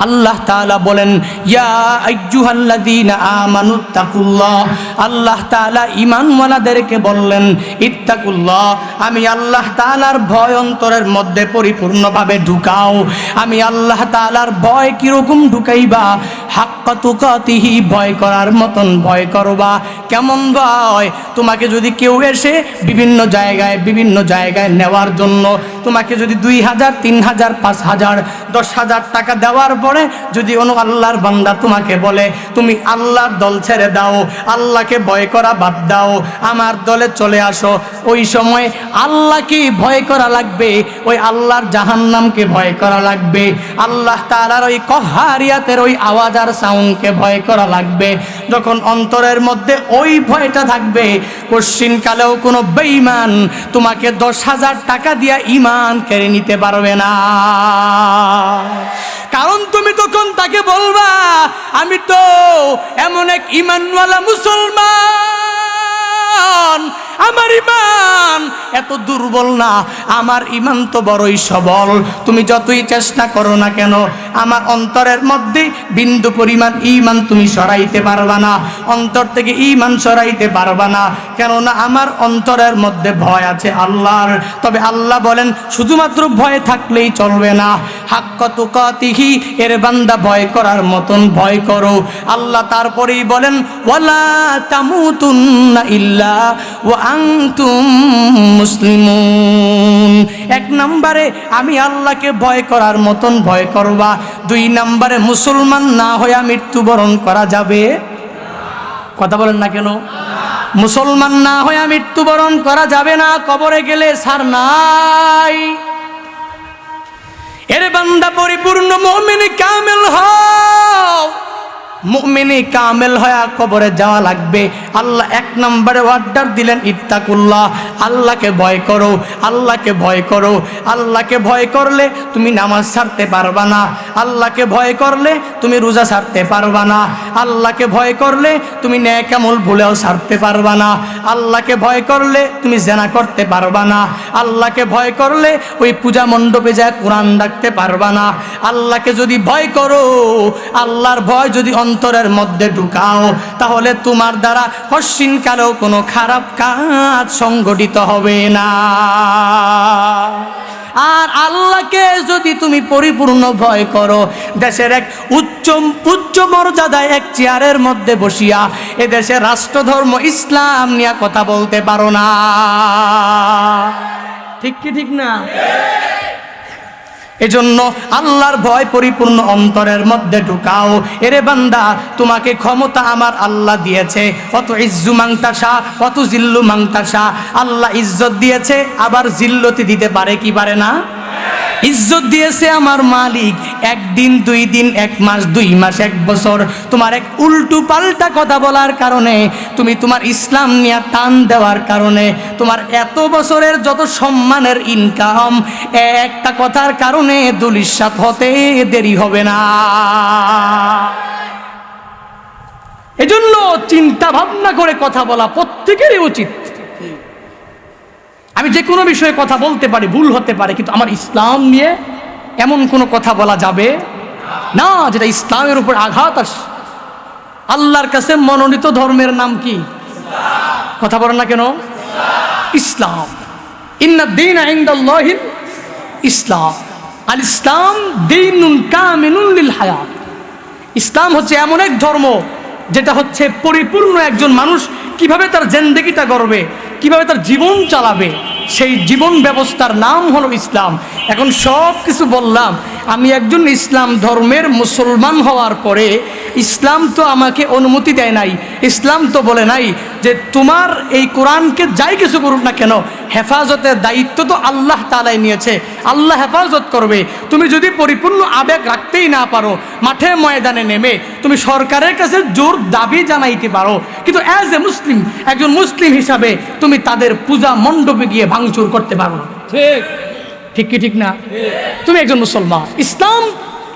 আল্লাহ তাআলা বলেন ইয়া আইয়ুহাল্লাযীনা আমানুত্তাকুল্লাহ, আল্লাহ তাআলা ঈমানওয়ালাদেরকে বললেন ইত্তাকুল্লাহ, আমি আল্লাহ তাআলার ভয় অন্তরের মধ্যে পরিপূর্ণভাবে ঢুকাও। আমি আল্লাহ তাআলার ভয় কিরকম ঢুকাইবা? হাক্কা তুকাতিহি, ভয় করার মতন ভয় করবা। কেমন ভয়? তোমাকে যদি কেউ এসে বিভিন্ন জায়গায় নেওয়ার জন্য তোমাকে যদি 2000, 3000, 5000, 10,000 টাকা দেওয়ার পরে যদি কোনো আল্লাহর বান্দা তোমাকে বলে তুমি আল্লাহর দল ছেড়ে দাও, আল্লাহকে ভয় করা বাদ দাও, আমার দলে চলে আসো, ওই সময় আল্লাহকে ভয় করা লাগবে, ওই আল্লাহর জাহান্নামকে ভয় করা লাগবে, আল্লাহ তাআলার ওই কহারিয়াতের ওই আওয়াজ আর সাউন্ডকে ভয় করা লাগবে। যখন অন্তরের মধ্যে ওই ভয়টা থাকবে, কোশ্চিনকালেও কোনো বেঈমান তোমাকে 10,000 টাকা দিয়া ঈমান কেড়ে নিতে পারবে না। কারণ তুমি তখন তাকে বলবা আমি তো এমন এক ঈমানওয়ালা মুসলমান, আমার ঈমান এত দুর্বল না, আমার ঈমান তো বড়ই সবল। তুমি যতই চেষ্টা করো না কেন আমার অন্তরের মধ্যে বিন্দু পরিমাণ ঈমান তুমি সরাইতে পারবা না, অন্তর থেকে ঈমান সরাইতে পারবা না। কেননা আমার অন্তরের মধ্যে ভয় আছে আল্লাহর। তবে আল্লাহ বলেন শুধুমাত্র ভয় থাকলেই চলবে না, হাক্কা তুকাতিহি, এর বান্দা ভয় করার মতন ভয় করো। আল্লাহ তারপরেই বলেন ওয়ালা তামুতুন্না ইল্লা ওয়া আনতুম মুসলিমুন। এক নম্বরে আমি আল্লাহকে ভয় করার মতন ভয় করবা, দুই নম্বরে মুসলমান না হয়ে মৃত্যুবরণ করা যাবে। কথা বলেন না কেন? মুসলমান না হয়ে মৃত্যুবরণ করা যাবে না, কবরে গেলে ছাড় নাই। এর বান্দা পরিপূর্ণ মুমিন কামেল হও, মুমিনে কামেল হয়ে কবরে যাওয়া লাগবে। আল্লাহ এক নম্বরে অর্ডার দিলেন ইত্তাকুল্লাহ, আল্লাহকে ভয় করো, আল্লাহকে ভয় করো। আল্লাহকে ভয় করলে তুমি নামাজ ছাড়তে পারবা না, আল্লাহকে ভয় করলে তুমি রোজা ছাড়তে পারবা না, আল্লাহকে ভয় করলে তুমি নেক আমল ভুলেও ছাড়তে পারবা না, আল্লাহকে ভয় করলে তুমি জিনা করতে পারবা না, আল্লাহকে ভয় করলে ওই পূজা মণ্ডপে যায় কোরআন ডাকতে পারবা না। আল্লাহকে যদি ভয় করো, আল্লাহর ভয় যদি অন্তরের মধ্যে ঢুকাও, তাহলে তোমার দ্বারা কশিনকালেও কোনো খারাপ কাজ সংগঠিত হবে না। আর আল্লাহকে যদি তুমি পরিপূর্ণ ভয় করো, দেশের এক উচ্চ মর্যাদায় এক চেয়ারের মধ্যে বসিয়া এদেশে রাষ্ট্রধর্ম ইসলাম নিয়ে কথা বলতে পারো না। ঠিক কি ঠিক না? এজন্য আল্লাহর ভয় পরিপূর্ণ অন্তরের মধ্যে ঢুকাও। এরে বান্দা, তোমাকে ক্ষমতা আমার আল্লাহ দিয়েছে, কত ইজ্জু মাংতাসা, কত জিল্লু মাংতাসা। আল্লাহ ইজ্জত দিয়েছে, আবার জিল্লতি দিতে পারে কি পারে না? ইজ্জত দিয়েছে আমার মালিক, একদিন, 2 দিন, 1 মাস, 2 মাস, 1 বছর তোমার এক উল্টো পাল্টা কথা বলার কারণে, তুমি তোমার ইসলাম নিয়ে টান দেওয়ার কারণে, তোমার এত বছরের যত সম্মানের ইনকাম একটা কথার কারণে ধূলিসাৎ হতে দেরি হবে না। এজন্য চিন্তা ভাবনা করে কথা বলা প্রত্যেকেরই উচিত। আমি যে কোনো বিষয়ে কথা বলতে পারি, ভুল হতে পারে, কিন্তু আমার ইসলাম নিয়ে এমন কোনো কথা বলা যাবে না যেটা ইসলামের উপর আঘাত আসে। আল্লাহর কাছে মনোনীত ধর্মের নাম কি? কথা বলেন না কেন? ইসলাম। ইন্নাদ-দীনা ইনদাল্লাহিল ইসলাম। আল ইসলাম দীনুন কামিলুন লিল হায়াত। ইসলাম হচ্ছে এমন এক ধর্ম যেটা হচ্ছে পরিপূর্ণ একজন মানুষ কিভাবে তার জিন্দেগিটা গড়বে, কিভাবে তার জীবন চালাবে, সেই জীবন ব্যবস্থার নাম হলো ইসলাম। এখন সব কিছু বললাম, আমি একজন ইসলাম ধর্মের মুসলমান হওয়ার পরে ইসলাম তো আমাকে অনুমতি দেয় নাই, ইসলাম তো বলে নাই যে তোমার এই কোরআনকে যাই কিছু করুক না কেন, হেফাজতের দায়িত্ব তো আল্লাহ তাআলাই নিয়েছে, আল্লাহ হেফাজত করবে। তুমি যদি পরিপূর্ণ আবেগ রাখতেই না পারো, মাঠে ময়দানে নেমে তুমি সরকারের কাছে জোর দাবি জানাইতে পারো, কিন্তু অ্যাজ এ মুসলিম, একজন মুসলিম হিসাবে তুমি তাদের পূজা মণ্ডপে গিয়ে ভাঙচুর করতে পারো। ঠিক ঠিক কি ঠিক না? তুমি একজন মুসলমান, ইসলাম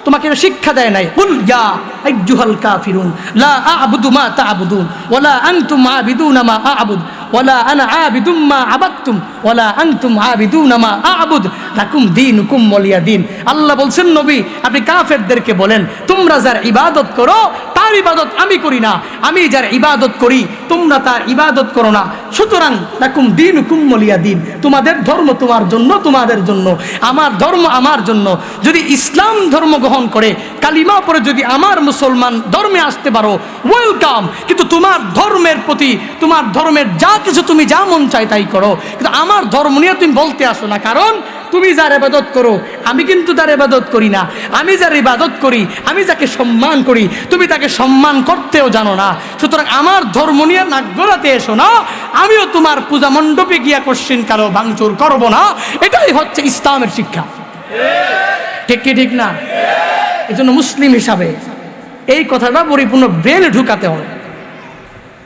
তোমাকে শিক্ষা দেয় নাই। কুল ইয়া আইয়ুহাল কাফিরুন লা আ'বুদু মা তা'বুদুন ওয়ালা আনতুম আ'বিদুনা মা আ'বুদ ওয়ালা আনা আ'বিদুম মা আবাদতুম ওয়ালা আনতুম আ'বিদুনা মা আ'বুদ লাকুম দীনুকুম ওয়ালিয়া দীন। আল্লাহ বলছেন, নবী আপনি কাফেরদেরকে বলেন, তোমরা যার ইবাদত করো তার ইবাদত আমি করি না, আমি যার ইবাদত করি তোমরা তার ইবাদত করো না, সুতরাং লাকুম দীনুকুম ওয়ালিয়া দীন। তোমাদের ধর্ম তোমার জন্য, তোমাদের জন্য, আমার ধর্ম আমার জন্য। যদি ইসলাম ধর্ম গ্রহণ করে কালিমা পরে যদি আমার মুসলমান ধর্মে আসতে পারো, ওয়েলকাম। কিন্তু তোমার ধর্মের প্রতি, তোমার ধর্মের যা কিছু তুমি যা মন চাই তাই করো, কিন্তু আমার ধর্ম নিয়ে তুমি বলতে আসো না। কারণ তুমি যার ইবাদত করো, আমি কিন্তু তার ইবাদত করি না। আমি যার ইবাদত করি, আমি যাকে সম্মান করি, তুমি তাকে সম্মান করতেও জানো না। সুতরাং আমার ধর্ম নিয়ে নাক গলাতে এসো না। আমিও তোমার পূজা মণ্ডপে গিয়া কোশ্চিন কারো ভাঙচুর করবো না। এটাই হচ্ছে ইসলামের শিক্ষা। ঠিক কি ঠিক না? এই জন্য মুসলিম হিসাবে এই কথাটা পরিপূর্ণ ব্রেনে ঢুকাতে হবে।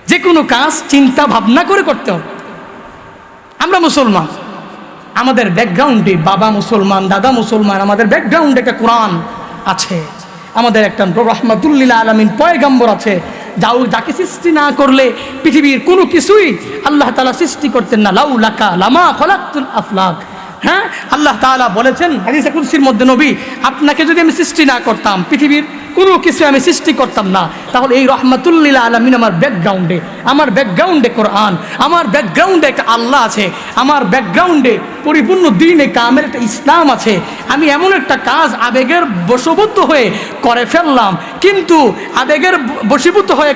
যে কোনো কাজ চিন্তা ভাবনা করে করতে হবে। আমরা মুসলমান, আমাদের ব্যাকগ্রাউন্ডে বাবা মুসলমান, দাদা মুসলমান, আমাদের ব্যাকগ্রাউন্ডে একটা কোরআন আছে, আমাদের একটা রাহমাতুল লিল আলামিন পয়গম্বর আছে। যাকে সৃষ্টি না করলে পৃথিবীর কোনো কিছুই আল্লাহ তাআলা সৃষ্টি করতেন না। লাউলাকা লামা খলাকতুল আফলাক। হ্যাঁ, আল্লাহ তাআলা বলেছেন হাদিসে কুদসির মধ্যে, নবী আপনাকে যদি আমি সৃষ্টি না করতাম, পৃথিবীর কোনো কিছু আমি সৃষ্টি করতাম না, তাহলে এই রাহমাতুল লিল আলামিন আমার ব্যাকগ্রাউন্ডে কোরআন, আমার ব্যাকগ্রাউন্ডে একটা আল্লাহ আছে, আমার ব্যাকগ্রাউন্ডে পরিপূর্ণ দ্বীনে কামেল একটা ইসলাম আছে। আমি এমন একটা কাজ আবেগের বশবর্তী হয়ে করে ফেললাম, কিন্তু আবেগের বশীভূত হয়ে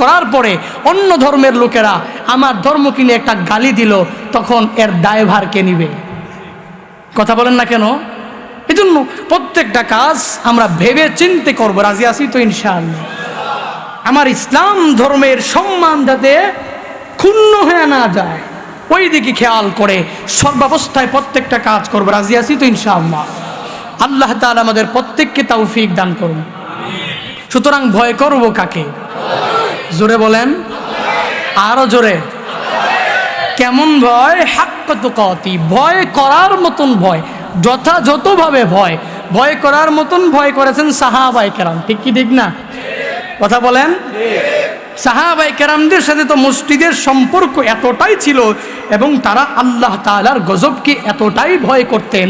করার পরে অন্য ধর্মের লোকেরা আমার ধর্মকে নিয়ে একটা গালি দিল, তখন এর দায়ভার কে নিবে? কথা বলেন না কেন? এই জন্য প্রত্যেকটা কাজ আমরা ভেবে চিন্তে করবো। রাজি আছি তো ইনশাআল্লাহ? আমার ইসলাম ধর্মের সম্মান যাতে ক্ষুণ্ণ হয়ে না যায়, ওই দিকে খেয়াল করে সর্বাবস্থায় প্রত্যেকটা কাজ করবো। রাজি আছি তো ইনশাআল্লাহ? আল্লাহ তাআলা আমাদের প্রত্যেককে তৌফিক দান করুন। সুতরাং ভয় করব কাকে? জোরে বলেন, আরো জোরে। কেমন ভয়? হাক্কা তুকাতি, ভয় করার মতন ভয়, যথাযথভাবে ভয়। ভয় করার মতন ভয় করেছেন সাহাবায়ে কেরাম। ঠিক কি ঠিক না? কথা বলেন। সাহাবায়ে কেরামদের সাথে তো মসজিদের সম্পর্ক এতটাই ছিল এবং তারা আল্লাহ তাআলার গজবকে এতটাই ভয় করতেন।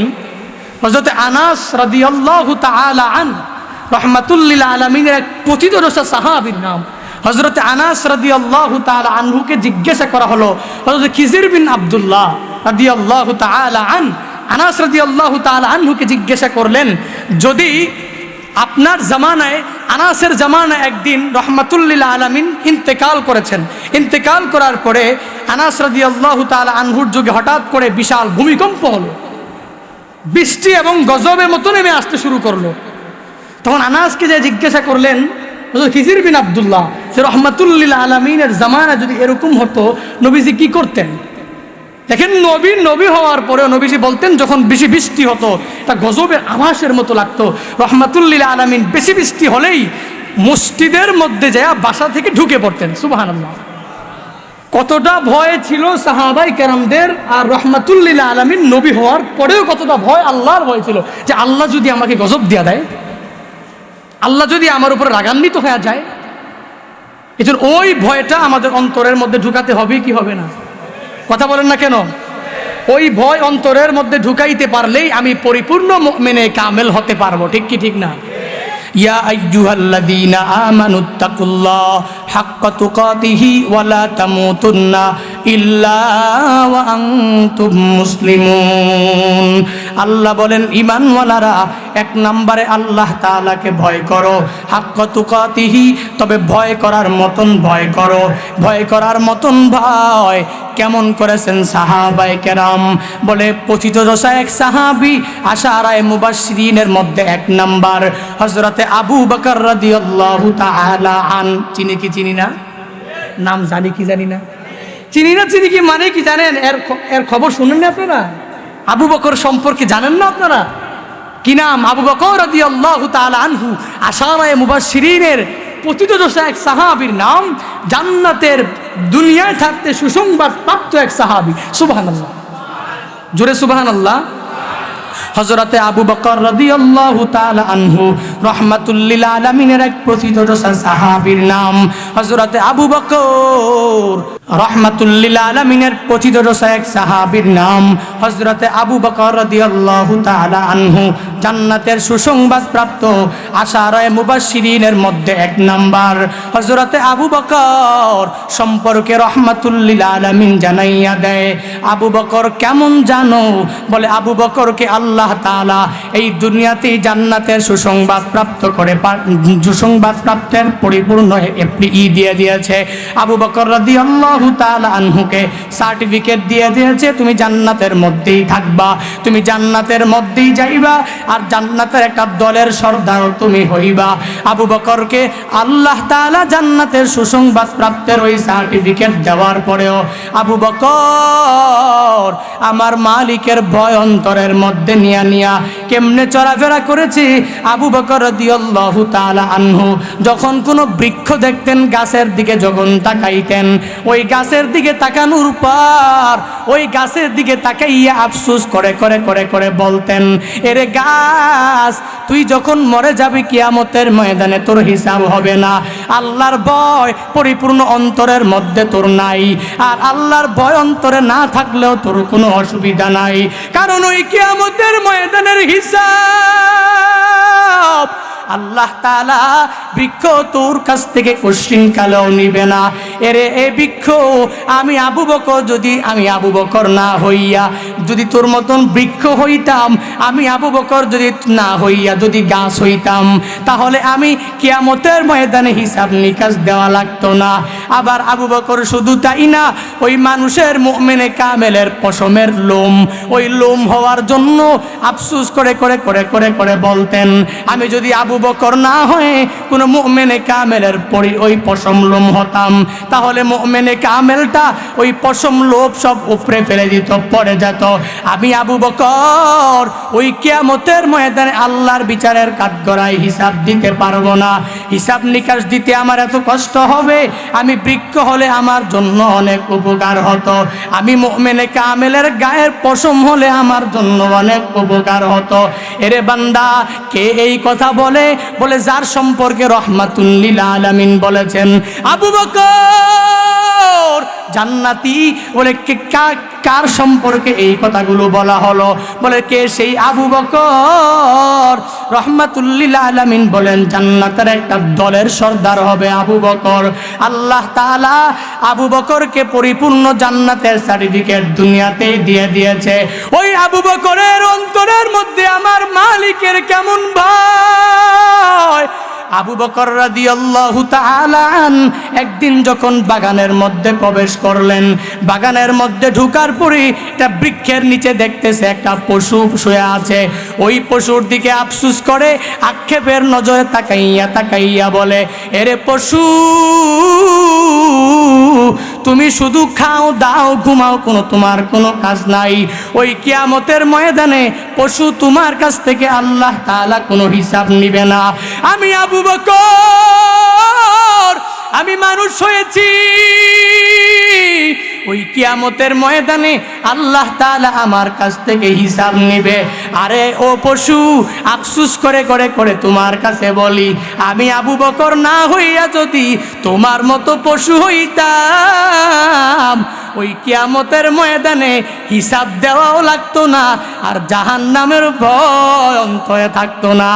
হযরত আনাস রাদিয়াল্লাহু তাআলা আনহু রাহমাতুল লিল আলামিনের এক পথিতরসা সাহাবীর নাম হযরত আনাস রাদিয়াল্লাহু তাআলা আনহুকে জিজ্ঞাসা করা হলো, হযরত খিজির বিন আব্দুল্লাহ রাদিয়াল্লাহু তাআলা আনাস রাদিয়াল্লাহু তাআলা আনহুকে জিজ্ঞাসা করলেন, যদি আপনার জামানায়, আনাসের জামানায় একদিন রাহমাতুল লিল আলামিন ইন্তেকাল করেছেন, ইন্তেকাল করার পরে আনাস রাদিয়াল্লাহু তাআলা আনহুর যুগে হঠাৎ করে বিশাল ভূমিকম্প হলো, বৃষ্টি এবং গজবের মতো নেমে আসতে শুরু করলো। তখন আনাসকে যে জিজ্ঞাসা করলেন, খিজির বিন আব্দুল্লাহ, যে রাহমাতুল লিল আলামিনের জামানা যদি এরকম হতো, নবীজি কি করতেন? দেখেন নবী হওয়ার পরেও নবীজি বলতেন যখন বেশি বৃষ্টি হতো তা গজবের আভাসের মতো লাগতো। রহমাতুল্লিল আলামিন বেশি বৃষ্টি হলেই মসজিদের মধ্যে যায় বাসা থেকে ঢুকে পড়তেন। সুবহানাল্লাহ। কতটা ভয় ছিল সাহাবাই কেরামদের, আর রহমাতুল্লিল আলামিন নবী হওয়ার পরেও কতটা ভয়, আল্লাহর ভয় ছিল যে আল্লাহ যদি আমাকে গজব দিয়া দেয়, আল্লাহ যদি আমার উপর রাগান্বিত হয়ে যায়। এজন্য ওই ভয়টা আমাদের অন্তরের মধ্যে ঢুকাতে হবে কি হবে না? কথা বলেন না কেন? ওই ভয় অন্তরের মধ্যে ঢুকাইতে পারলেই আমি পরিপূর্ণ মুমিনে কামেল হতে পারবো। ঠিক কি ঠিক না? ইয়া আইয়ুহাল্লাযীনা আমানুত্তাকুল্লাহ হাক্কা তুকাতিহি ওয়া লা তামুতুন্না ইল্লা ওয়া আনতুম মুসলিমুন। আল্লাহ বলেন ঈমানওয়ালারা এক নম্বরে আল্লাহ তাআলাকে ভয় করো, হাক্কা তুকাতিহি, তবে ভয় করার মতন ভয় করো। ভয় করার মতন ভয় কেমন করেছেন সাহাবায়ে কেরাম? বলে পতিত দশা এক সাহাবী আশারায়ে মুবাশশিরিনের মধ্যে এক নাম্বার হযরতে আবু বকর রাদিয়াল্লাহু তাআলা আন। চিনি কি চিনি না? নাম জানি কি জানি না? চিনি না চিনি কি মানে কি জানেন? এর খবর শুনেন না আপনারা? আবু বকর সম্পর্কে জানেন না আপনারা? কি নাম? আবু বকর রাদিয়াল্লাহু তাআলা আনহু আশারায়ে মুবাশশিরিনের পতিত দশা এক সাহাবীর নাম, জান্নাতের দুনিয়ায় থাকতে সুসংবাদ প্রাপ্ত এক সাহাবী। সুবহানাল্লাহ, জোরে সুবহানাল্লাহ। হযরতে আবু বকর রাদিয়াল্লাহু তাআলা আনহু রাহমাতুল্লিল আলামিনের এক পতিত দশা সাহাবীর নাম হযরতে আবু বকর। রাহমাতুল্লিল আলামিনের পতিত দশা এক সাহাবীর নাম হযরতে আবু বকর রাদিয়াল্লাহু তাআলা আনহু, জান্নাতের সুসংবাদ প্রাপ্ত আশারায়ে মুবাশশিরিনের মধ্যে এক নাম্বার হযরতে আবু বকর সম্পর্কে রাহমাতুল্লিল আলামিন জানাইয়া দেয়। আবু বকর কেমন জানো? বলে আবু বকরকে আল্লাহ তাআলা এই দুনিয়াতেই জান্নাতের সুসংবাদ প্রাপ্ত করে, সুসংবাদ প্রাপ্তের পরিপূর্ণ দিয়ে দিয়েছে। আবু বকর রাদিয়াল্লাহু তাআলা আনহুকে সার্টিফিকেট দিয়ে দিয়েছে, তুমি জান্নাতের মধ্যেই থাকবা, তুমি জান্নাতের মধ্যেই যাইবা, আর জান্নাতের একটা দলের সর্দার তুমি হইবা। আবু বকরকে আল্লাহ তাআলা জান্নাতের সুসংবাদ প্রাপ্তের ওই সার্টিফিকেট দেওয়ার পরেও আবু বকর আমার মালিকের ভয় অন্তরের মধ্যে নিয়া কেমনে চলাফেরা করেছি। আবু বকর রাদিয়াল্লাহু তাআলা আনহু যখন কোনো বৃক্ষ দেখতেন, গাছের দিকে যখন তাকাইতেন, ওই গাছের দিকে তাকানোর পর ওই গাছের দিকে তাকাইয়া আফসোস করে করে করে করে বলতেন, এরে গাছ, তুই যখন মরে যাবি কিয়ামতের ময়দানে তোর হিসাব হবে না। আল্লাহর ভয় পরিপূর্ণ অন্তরের মধ্যে তোর নাই, আর আল্লাহর ভয় অন্তরে না থাকলেও তোর কোনো অসুবিধা নাই, কারণ ওই কিয়ামতের ময়দানের হিসাব আল্লাহ তাআলা বৃক্ষ তোর কাছ থেকে কোশ্চিন কালেও নিবে না। এরে এ বৃক্ষ, আমি আবু বকর, যদি আমি আবু বকর না হইয়া যদি তোর মতন বৃক্ষ হইতাম, আমি আবু বকর যদি না হইয়া যদি গাছ হইতাম, তাহলে আমি কিয়ামতের ময়দানে হিসাব নিকাশ দেওয়া লাগতো না। আবার আবু বকর শুধু তাই না, ওই মানুষের মুমিনে কামেলের পশমের লোম, ওই লোম হওয়ার জন্য আফসোস করে করে করে করে করে বলতেন, আমি যদি আবু বকর না হয়ে কোনো মুমিনে কামেলের ওই পশম লোম হতাম, তাহলে মুমিনে কামেলটা ওই পশম লোভ সব উপরে ফেলে দিত, পড়ে যেত। আমি আবু বকর ওই কিয়ামতের ময়দানে আল্লাহর বিচারের কাঠগড়ায় হিসাব দিতে পারবো না, হিসাব নিকাশ দিতে আমার এত কষ্ট হবে। আমি বৃক্ষ হলে আমার জন্য অনেক উপকার হতো, আমি মুমিনে কামেলের গায়ের পশম হলে আমার জন্য অনেক উপকার হতো। এরে বান্দা, কে এই কথা বলে? বলে যার সম্পর্কে রহমাতুল্লিল আলামিন বলেছেন আবু বকর জান্নাতি। বলে কার সম্পর্কে এই কথাগুলো বলা হলো? বলে কে সেই আবু বকর? রহমাতুল্লিল আলামিন বলেন জান্নাতের একটা দলের সর্দার হবে আবু বকর। আল্লাহ তাআলা আবু বকরকে পরিপূর্ণ জান্নাতের সার্টিফিকেট দুনিয়াতেই দিয়ে দিয়েছে। ওই আবু বকরের অন্তরের মধ্যে আমার মালিকের কেমন ভয়! আবু বকর রাদিয়াল্লাহু তাআলা একদিন যখন বাগানের মধ্যে প্রবেশ করলেন, বাগানের মধ্যে ঢুকার পরে একটা বৃক্ষের নিচে দেখতেছে একটা পশু শুয়ে আছে। ওই পশুর দিকে আফসোস করে আক্ষেপের নজরে তাকাইয়া তাকাইয়া বলে, এরে পশু, তুমি শুধু খাও দাও ঘুমাও, তোমার কোনো কাজ নাই। ওই কিয়ামতের ময়দানে পশু তোমার কাছ থেকে আল্লাহ তাআলা কোনো হিসাব নিবে না। আমি আবু বকর, আমি মানুষ হয়েছি, ওই কিয়ামতের ময়দানে আল্লাহ তাআলা আমার কাছ থেকে হিসাব নেবে। আরে ও পশু, আফসোস করে করে করে তোমার কাছে বলি, আমি আবু বকর না হইয়া যদি তোমার মতো পশু হইতাম, ওই কিয়ামতের ময়দানে হিসাব দেওয়াও লাগতো না, আর জাহান্নামের ভয় অন্তরে থাকতো না।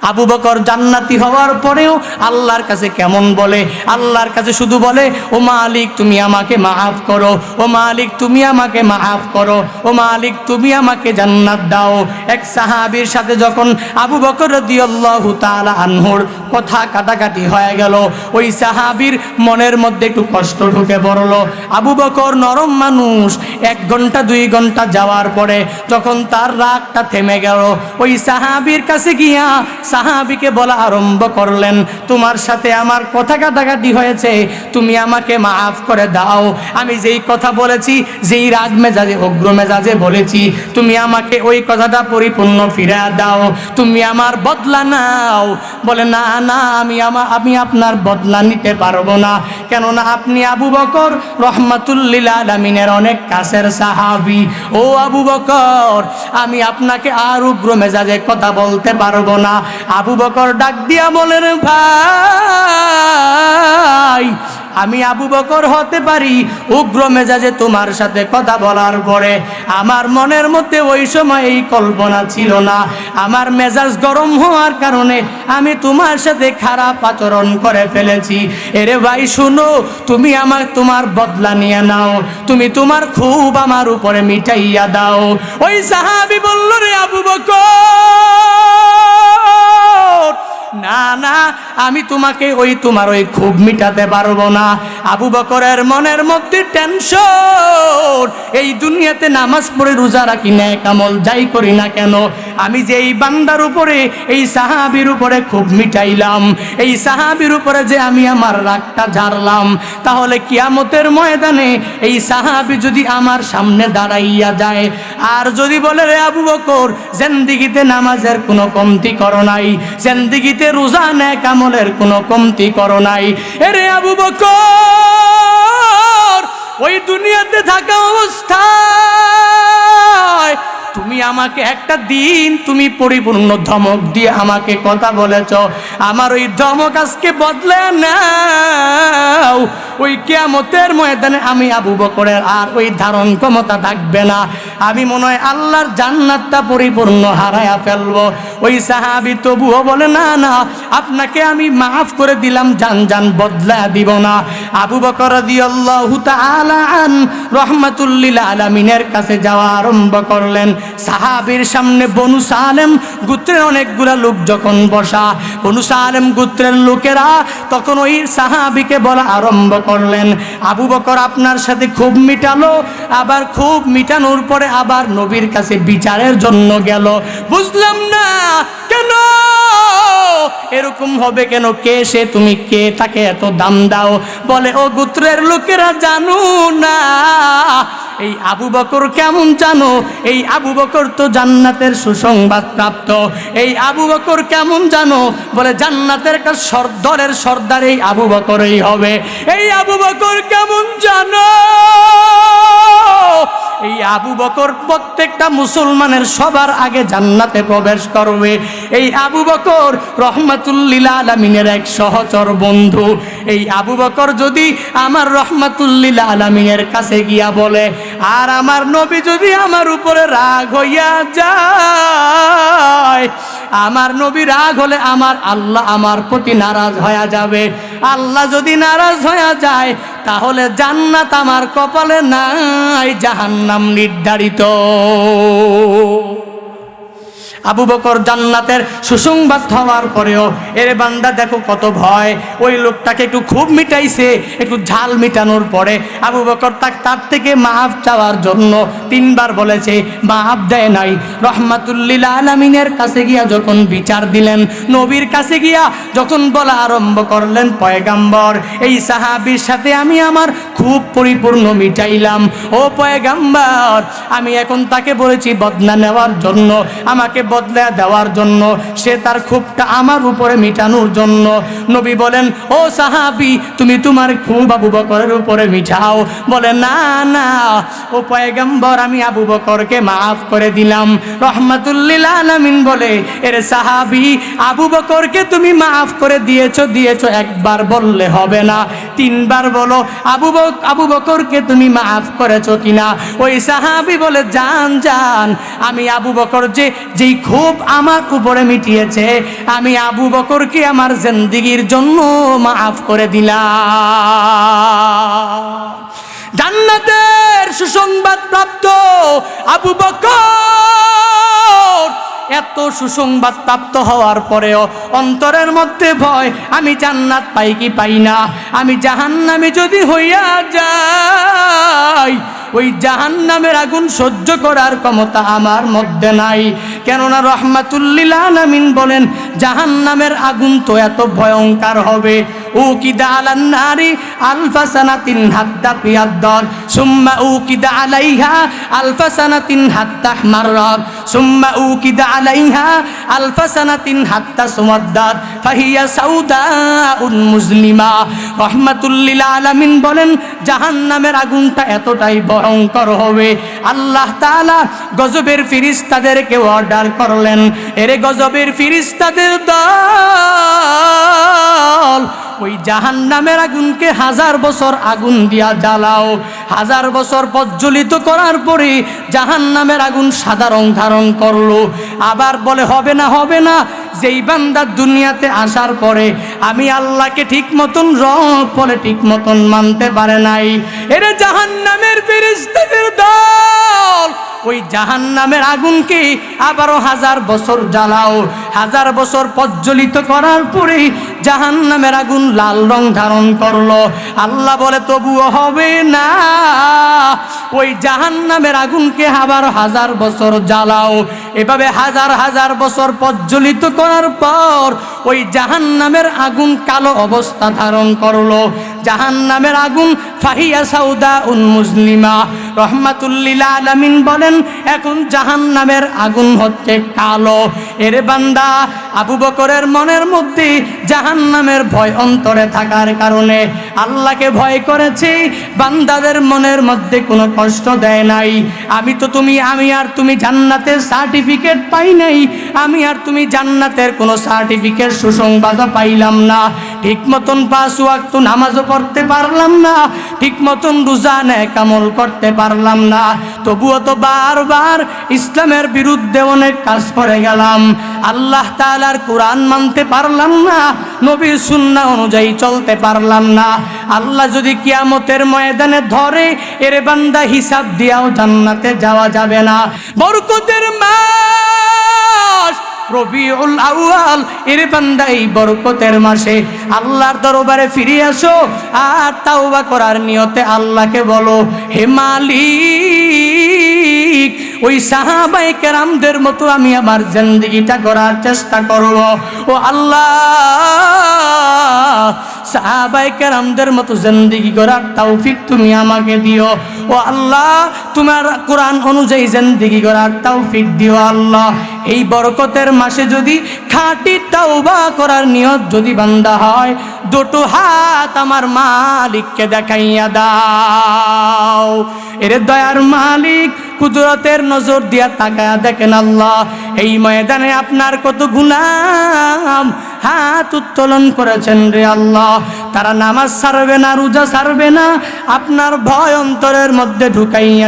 আবু বকর জান্নাতি হওয়ার পরেও আল্লাহর কাছে কেমন বলে? আল্লাহর কাছে শুধু বলে, ও মালিক তুমি আমাকে মাফ করো, ও মালিক তুমি আমাকে মাফ করো, ও মালিক তুমি আমাকে জান্নাত দাও। এক সাহাবীর সাথে যখন আবু বকর রাদিয়াল্লাহু তাআলা আনহুর কথা কাটাকাটি হয়ে গেল, ওই সাহাবীর মনের মধ্যে একটু কষ্ট ঢুকে পড়লো। আবু বকর নরম মানুষ, 1 ঘন্টা 2 ঘন্টা যাওয়ার পরে যখন তার রাগটা থেমে গেল, ওই সাহাবীর কাছে গিয়া সাহাবীকে বলা আরম্ভ করলেন, তোমার সাথে আমার কথা কাটাকাটি হয়েছে, তুমি আমাকে মাফ করে দাও। আমি যেই কথা বলেছি, যেই রাগ মেজাজে উগ্র মেজাজে বলেছি, তুমি আমাকে ওই কথাটা পরিপূর্ণ ফিরিয়ে দাও, তুমি আমার বদলা নাও। বলে না না, আমি আপনার বদলা নিতে পারবো না, কেননা আপনি আবু বকর রহমাতুল লিল আলামিনের অনেক কাছের সাহাবী। ও আবু বকর, আমি আপনাকে আর উগ্র মেজাজে কথা বলতে পারবো না। আবু বকর ডাক দিয়া বলেন, ভাই, আমি আবু বকর হতে পারি উগ্র মেজাজে তোমার সাথে কথা বলার পরে, আমার মনের মধ্যে ওই সময় এই কল্পনা ছিল না। আমার মেজাজ গরম হওয়ার কারণে আমি তোমার সাথে খারাপ আচরণ করে ফেলেছি। এরে ভাই শুনো, তুমি তোমার বদলা নিয়ে নাও, তুমি তোমার খুব আমার উপরে মিটাইয়া দাও। ওই সাহাবী বলল, রে আবু বকর, না না, আমি তোমাকে তোমার ওই খুব মিটাতে পারবো না। আবু বকরের মনের মধ্যে টেনশন, এই দুনিয়াতে নামাজ পড়ে রোজা রাখি নেক আমল যাই করি না কেন, আমি যে এই বান্দার উপরে, এই সাহাবীর উপরে খুব মিটাইলাম, এই সাহাবীর উপরে যে আমি আমার রাগটা ঝাড়লাম, তাহলে কিয়ামতের ময়দানে এই সাহাবী যদি আমার সামনে দাঁড়াইয়া যায় আর যদি বলে, রে আবু বকর, জিন্দেগিতে নামাজের কোনো কমতি করো নাই, জিন্দেগিতে রোজা নেক আমলের কোনো কমতি করো নাই, এরে আবু বকর, ওই দুনিয়াতে থাকা অবস্থায় তুমি আমাকে একটা দিন তুমি পরিপূর্ণ ধমক দিয়ে আমাকে কথা বলেছ, আমার ওই ধমক আজকে বদলে নাও। ওই কিয়ামতের ময়দানে আমি আবু বকরের আর ওই ধারণ ক্ষমতা থাকবে না, আমি মনে হয় আল্লাহর জান্নাতটা পরিপূর্ণ হারায়া ফেলবো। ওই সাহাবী তবুও বলে, না না, আপনাকে আমি মাফ করে দিলাম, জান বদলা দিব না। আবু বকর রাদিয়াল্লাহু তাআলা আন রহমাতুল লিল আলামিনের কাছে যাওয়া আরম্ভ করলেন। সাহাবীর সামনে বনু সালেম গোত্রের অনেকগুলা লোক যখন বসা, বনু সালেম গোত্রের লোকেরা তখন ওই সাহাবীকে বলা আরম্ভ করলেন, আবু বকর আপনার সাথে খুব মিটালো, আবার খুব মিটানোর পরে আবার নবীর কাছে বিচারের জন্য গেল, বুঝলাম না কেন এরকম হবে কেন, কে সে, তুমি কে, তাকে এত দাম দাও? বলে, ও গোত্রের লোকেরা জানো না এই আবু বকর কেমন জানো? এই আবু বকর তো জান্নাতের সুসংবাদ প্রাপ্ত। এই আবু বকর কেমন জানো? বলে, জান্নাতের একটা সর্দারের সর্দার এই আবু বকরই হবে। এই আবু বকর কেমন জানো? এই আবু বকর প্রত্যেকটা মুসলমানের সবার আগে জান্নাতে প্রবেশ করবে। এই আবু বকর রহমাতুল লিল আলামিনের এক সহচর বন্ধু। এই আবু বকর যদি আমার রহমাতুল লিল আলামিনের কাছে গিয়া বলে, আর আমার নবী যদি আমার উপরে রাগ হইয়া যায়, আমার নবী রাগ হলে আমার আল্লাহ আমার প্রতি নারাজ হয়ে যাবে। আল্লাহ যদি নারাজ হয়ে যায় তাহলে জান্নাত আমার কপালে নাই, জাহান্নাম নির্ধারিত। আবু বকর জান্নাতের সুসংবাদ হওয়ার পরেও এর বান্দা দেখো কত ভয়, ওই লোকটাকে একটু খুব মিটাইছে, একটু ঝাল মিটানোর পরে আবু বকর তার থেকে মাফ চাওয়ার জন্য 3 বার বলেছে, মাফ দেয় নাই। রহমাতুল্লিল আলামিনের কাছে গিয়া যখন বিচার দিলেন, নবীর কাছে গিয়া যখন বলা আরম্ভ করলেন, পয়গাম্বর এই সাহাবীর সাথে আমি আমার খুব পরিপূর্ণ মিটাইলাম, ও পয়গাম্বর আমি এখন তাকে বলেছি বদলা নেওয়ার জন্য, আমাকে বদলা দেওয়ার জন্য, সে তার খুবটা আমার উপরে মিটানোর জন্য। নবী বলেন, ও সাহাবী তুমি তোমার খুব আবু বকরের উপরে মিটাও। বলে না না ও পয়গম্বর আমি আবু বকরকে মাফ করে দিলাম। রহমাতুল্লিল আলামিন বলে, এর সাহাবী আবু বকরকে তুমি মাফ করে দিয়েছো একবার বললে হবে না, 3 বার বলো আবু বকরকে তুমি মাফ করেছো কিনা। ওই সাহাবী বলে, জান আমি আবু বকর যেই খুব আমার উপরে মিটিয়েছে, আমি আবু বকরকে আমার জিন্দেগির জন্য মাফ করে দিলাম। জান্নাতের সুসংবাদ প্রাপ্ত আবু বকর এত সুসংবাদ প্রাপ্ত হওয়ার পরেও অন্তরের মধ্যে ভয়, আমি জান্নাত পাই কি পাই না, আমি জাহান্নামে যদি হইয়া যাই ওই জাহান্নামের আগুন সহ্য করার ক্ষমতা আমার মধ্যে নাই। কেননা রহমাতুল্লিল আলামিন বলেন, জাহান্নামের আগুন তো এত ভয়ঙ্কর হবে, উকিদা আলান নারি আলফা সানাতিন হাত্তা কিয়াদ্দার সুম্মা উকিদা আলাইহা আলফা সানাতিন হাত্তা মাররাত সুম্মা উকিদা আলাইহা আলফা সানাতিন হাত্তা সুমাদ্দাত ফাহিয়া সাউদাউন মুজলিমা। রহমাতুল্লিল আলামিন বলেন, জাহান্নামের আগুনটা এতটাই ভয়ঙ্কর হবে, আল্লাহ তাআলা গজবের ফেরেশতাদেরকে অর্ডার করলেন, এরে গজবের ফেরেশতাদের দল ওই জাহান্নামের আগুনকে 1000 বছর আগুন দিয়া জ্বালাও। 1000 বছর প্রজ্বলিত করার পরে জাহান্নামের আগুন সাদা রং ধারণ করলো। আবার বলে, হবে না, যেই বান্দা দুনিয়াতে আসার পরে আমি আল্লাহকে ঠিক মতন রব বলে ঠিক মতন মানতে পারে নাই, এরা জাহান্নামের ফেরেশতাদের দল ওই জাহান্নামের আগুনকে আবারও 1000 বছর জ্বালাও। 1000 বছর প্রজ্বলিত করার পরে জাহান্নামের আগুন লাল রং ধারণ করলো। আল্লাহ বলে, তবুও হবে না, ওই জাহান্নামের আগুনকে আবার 1000 বছর জ্বালাও। এভাবে 1000 বছর প্রজ্বলিত করার পর ওই জাহান্নামের আগুন কালো অবস্থা ধারণ করলো। জাহান্নামের আগুন ফাহিয়া সাউদাউন মুজলিমা। রহমাতুল্লিল আলামিন বলেন, এখন জাহান্নামের আগুন হচ্ছে কালো। এর বান্দা আবু বকরের মনের মধ্যে জাহান্নামের ভয় অন্তরে থাকার কারণে আল্লাহকে ভয় করেছে, বান্দাদের মনের মধ্যে কোনো কষ্ট দেয় নাই। আমি আর তুমি জান্নাতের সার্টিফিকেট পাই নাই, আমি আর তুমি জান্নাতের কোনো সার্টিফিকেট সুসংবাদ পাইলাম না। ঠিক মতন 5 ওয়াক্ত নামাজও পড়তে পারলাম না, ঠিক মতন রোজা নেক আমল করতে পারলাম না, তবুও তো বারবার ইসলামের বিরুদ্ধে অনেক কাজ করে গেলাম। আল্লাহ তাআলার কোরআন মানতে পারলাম না, নবীর সুন্নাহ অনুযায়ী চলতে পারলাম না। আল্লাহ যদি কিয়ামতের ময়দানে ধরে, এর বান্দা হিসাব দিয়াও জান্নাতে যাওয়া যাবে না। বরকতের মাস রবিউল আউয়াল, এর বান্দা এই বরকতের মাসে আল্লাহর দরবারে ফিরে আসো আর তাওবা করার নিয়তে আল্লাহকে বলো, হে মালিক ওই সাহাবায়ে কেরামদের মতো আমি আমার জিন্দেগিটা গড়ার চেষ্টা করব। ও আল্লাহ, সাহাবায়ে কেরামদের মতো জিন্দেগি গড়ার তৌফিক তুমি আমাকে দিও। ও আল্লাহ, তোমার কোরআন অনুযায়ী জিন্দেগি গড়ার তৌফিক দিও। আল্লাহ, এই বরকতের মাসে যদি খাঁটি তাওবা করার নিয়ত যদি বান্দা হয়, দুটো হাত আমার মালিককে দেখাইয়া দাও। এর দয়ার মালিক কুদরতের নজর দিয়া তাকায়া দেখেন, আল্লাহ এই ময়দানে আপনার কত গোলাম হাত উত্তোলন করেছেন রে আল্লাহ, তারা নামাজ ছাড়বে না, রোজা ছাড়বে না, আপনার ভয় অন্তরের মধ্যে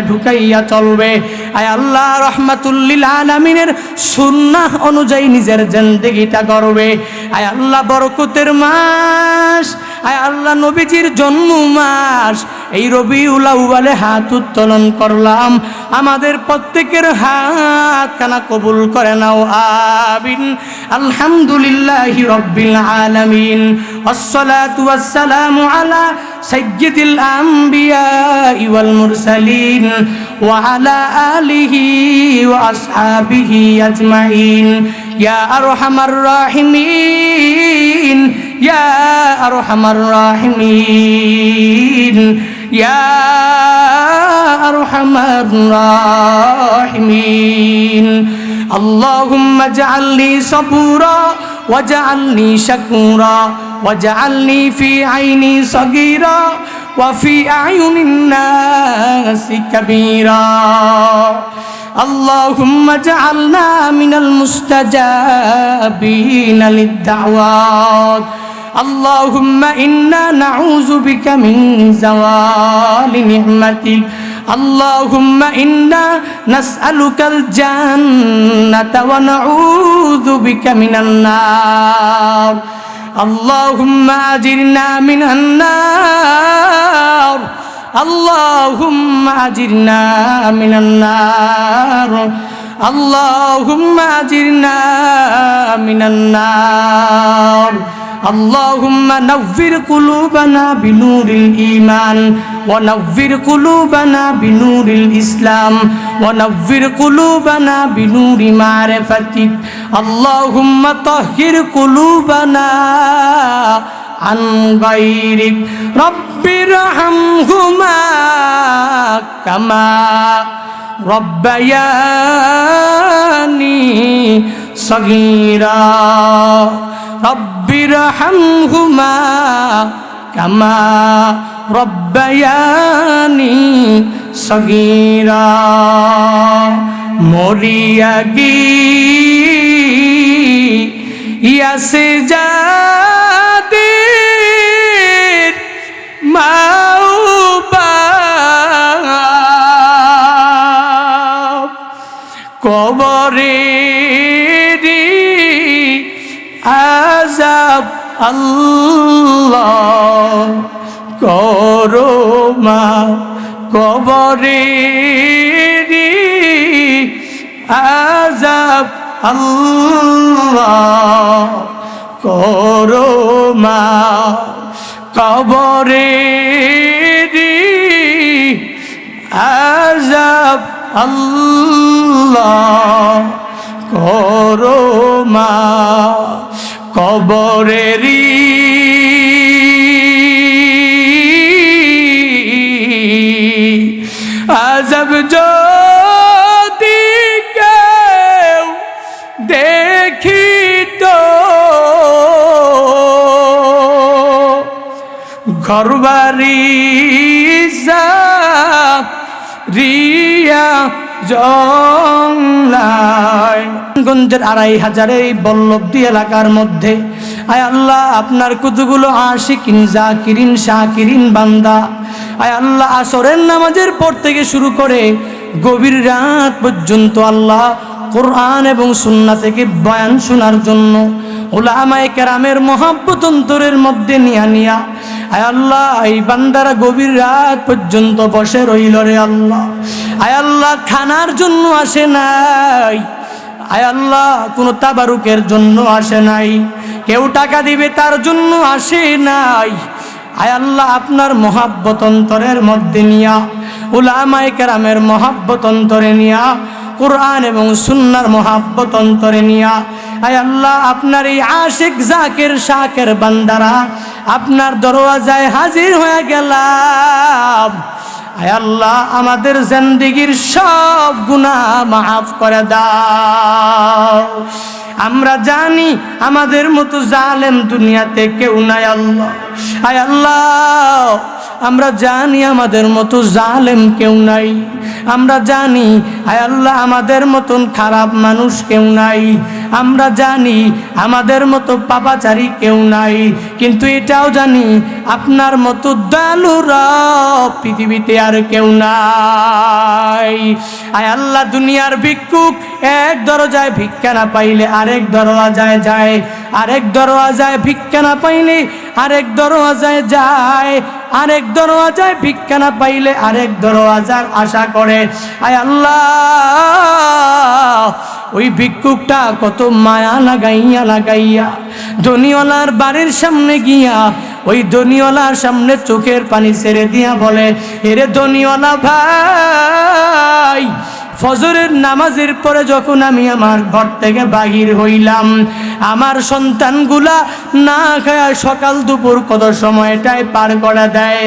ঢুকাইয়া চলবে। আয় আল্লাহ, রহমাতুল্লিল আলামিনের সুন্নাহ অনুযায়ী নিজের জিন্দেগিটা করবে। আয় আল্লাহ, বরকতের মাস, আয় আল্লাহ নবীজির জন্ম মাস, এই রবিউল আউয়ালে হাত উত্তোলন করলাম, আমাদের প্রত্যেকের হাত খানা কবুল করে নাও, আমিন। আলহামদুলিল্লাহি রাব্বিল আলামিন, ওয়াসসালাতু ওয়াসসালামু আলা সাইয়্যিদিল আমবিয়া ওয়াল মুরসালিন ওয়া আলা আলিহি ওয়া আসহাবিহি আজমাইন। ইয়া আরহামার রাহিমিন, ইয়া আরহামার রাহিমিন, ইয়া আরহামার রাহিমিন। আল্লাহুম্মা জাআলনি সাবুরা ওয়াজআলনি শাকুরা ওয়াজআলনি ফি আইনি সগীরা ওয়া ফি আয়ুনিন নাসি কাবীরা। আল্লাহুম্মা জাআলনা মিনাল মুস্তাজাবিনা লিদ-দাওয়াত। আল্লাহুম্মা ইন্না নাউযু বিকা মিন যাওয়ালি নি'মাতিক। আল্লাহুম্মা ইন্না নাসআলুকাল জান্নাতা ওয়া নাউযু বিকা মিনান নার। আল্লাহুম্মা আজিরনা মিনান নার। আল্লাহুম্মা আজিরনা মিনান নার। আল্লাহুম্মা আজিরনা মিনান নার। আল্লাহুম্মা নাవ్বির কুলুবানা বিনুরিল ঈমান ওয়া নাవ్বির কুলুবানা বিনুরিল ইসলাম ওয়া নাవ్বির কুলুবানা বিনুরি মারিফাতিক। আল্লাহুম্মা তাহহির কুলুবানা আন গায়রিক। রব্বিরহামহুমা কামা রব্বায়ানি সগীরা। রব্বিরহামহুমা কামা রব্বায়ানি সগীরা। মরিয়াগি ইয়াসে জাদির মাওবা কবরে আযাব আল্লাহ করো মা কবরে আযাব আল্লাহ করো মা কবরে আযাব আল্লাহ করো মা কবরেরি আযাব যদি কেউ দেখিত ঘরবাড়ি রিয়া জংলায় গঞ্জের 2500 এই বল্লভদী এলাকার মধ্যে আয় আল্লাহ আপনার কতগুলো আশিকিন জাকিরিন শাকিরিন বান্দা আয় আল্লাহ আসরের নামাজের পর থেকে শুরু করে গভীর রাত পর্যন্ত আল্লাহ কোরআন এবং সুন্নাহ থেকে বয়ান শোনার জন্য উলামায়ে কেরামের মহব্বত অন্তরের মধ্যে নিয়া আয় আল্লাহ এই বান্দারা গভীর রাত পর্যন্ত বসে রইল রে আল্লাহ। আয় আল্লাহ খানার জন্য আসে নাই, আয় আল্লাহ কোনো তাবারুকের জন্য আসে নাই, কেউ টাকা দিবে তার জন্য আসে নাই। আয় আল্লাহ আপনার মহব্বত অন্তরের মধ্যে নিয়া উলামায়ে কেরামের মহব্বত অন্তরে নিয়া কোরআন এবং সুন্নাহর মহব্বত অন্তরে নিয়া আয় আল্লাহ আপনার এই আশিক জাকির শাকির বান্দারা আপনার দরওয়াজায় হাজির হয়ে গেলাম। আয় আল্লাহ আমাদের জিন্দেগীর সব গুনাহ মাফ করে দাও। আমরা জানি আমাদের মতো জালেম দুনিয়াতে কেউ নাই আল্লাহ। আয় আল্লাহ আমরা জানি আমাদের মতো জালেম কেউ নাই, আমরা জানি আয় আল্লাহ আমাদের মতন খারাপ মানুষ কেউ নাই, আমরা জানি আমাদের মতো পাপাচারী কেউ নাই, কিন্তু এটাও জানি আপনার মতো দয়ালু রব পৃথিবীতে আর কেউ নাই। আয় আল্লাহ দুনিয়ার ভিক্ষুক এক দরজায় ভিক্ষা না পাইলে আরেক দরজায় যায়, আরেক দরজায় ভিক্ষা না পাইলে আরেক দরওয়াজায় যায়, আরেক দরওয়াজায় ভিক্ষা না পাইলে আরেক দরওয়াজার আশা করে। আয় আল্লাহ, ওই ভিক্ষুকটা কত মায়া লাগাইয়া লাগাইয়া ধনীওয়ালার বাড়ির সামনে গিয়া ওই ধনীওয়ালার সামনে চোখের পানি ছেড়ে দিয়া বলে, এরে ধনীওয়ালা ভাই, ফজরের নামাজের পরে যখন আমি আমার ঘর থেকে বাহির হইলাম, আমার সন্তানগুলা না খায় সকাল দুপুর কত সময়টাই পার করে দেয়।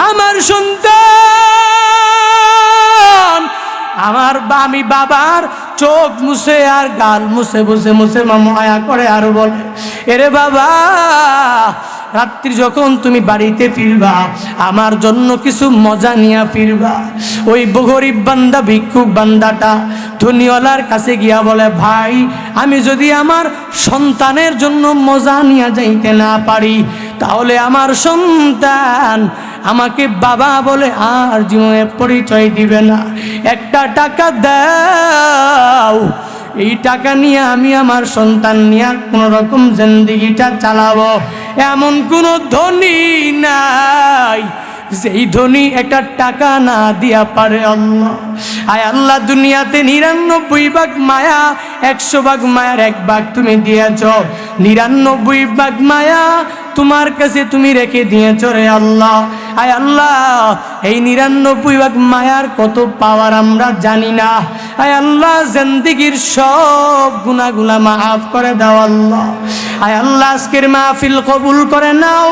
আমার সন্তান আমার আমি বাবার চোখ মুছে আর গাল মুছে মুছে মুছে মায়া করে আর বলে, এরে বাবা, রাত্রি যখন তুমি বাড়িতে ফিরবা আমার জন্য কিছু মজা নিয়ে ফিরবা। ওই গরিব বান্দা ভিক্ষুক বান্দাটা ধনীওয়ালার কাছে গিয়া বলে, ভাই, আমি যদি আমার সন্তানের জন্য মজা নিয়ে যাইতে না পারি তাহলে আমার সন্তান আমাকে বাবা বলে আর জীবনে পরিচয় দিবে না। একটা টাকা দাও, এই টাকা নিয়ে আমি আমার সন্তান নিয়ে কোনো রকম জিন্দেগিটা চালাবো। এমন কোনো ধনী নাই যেই ধনী একটা টাকা না দিয়া পারে। আল্লাহ, আয় আল্লাহ, দুনিয়াতে 99 ভাগ মায়া, 100 ভাগ মায়ার 1 ভাগ তুমি দিয়েছ, 99 ভাগ মায়া তোমার কাছে তুমি রেখে দিয়েছ রে আল্লাহ। আয় আল্লাহ, এই 99 ভাগ মায়ার কত পাওয়ার আমরা জানি না। আয় আল্লাহ, জিন্দেগির সব গুনাহগুলা মাফ করে দাও আল্লাহ। আয় আল্লাহ, আজকের মাহফিল কবুল করে নাও।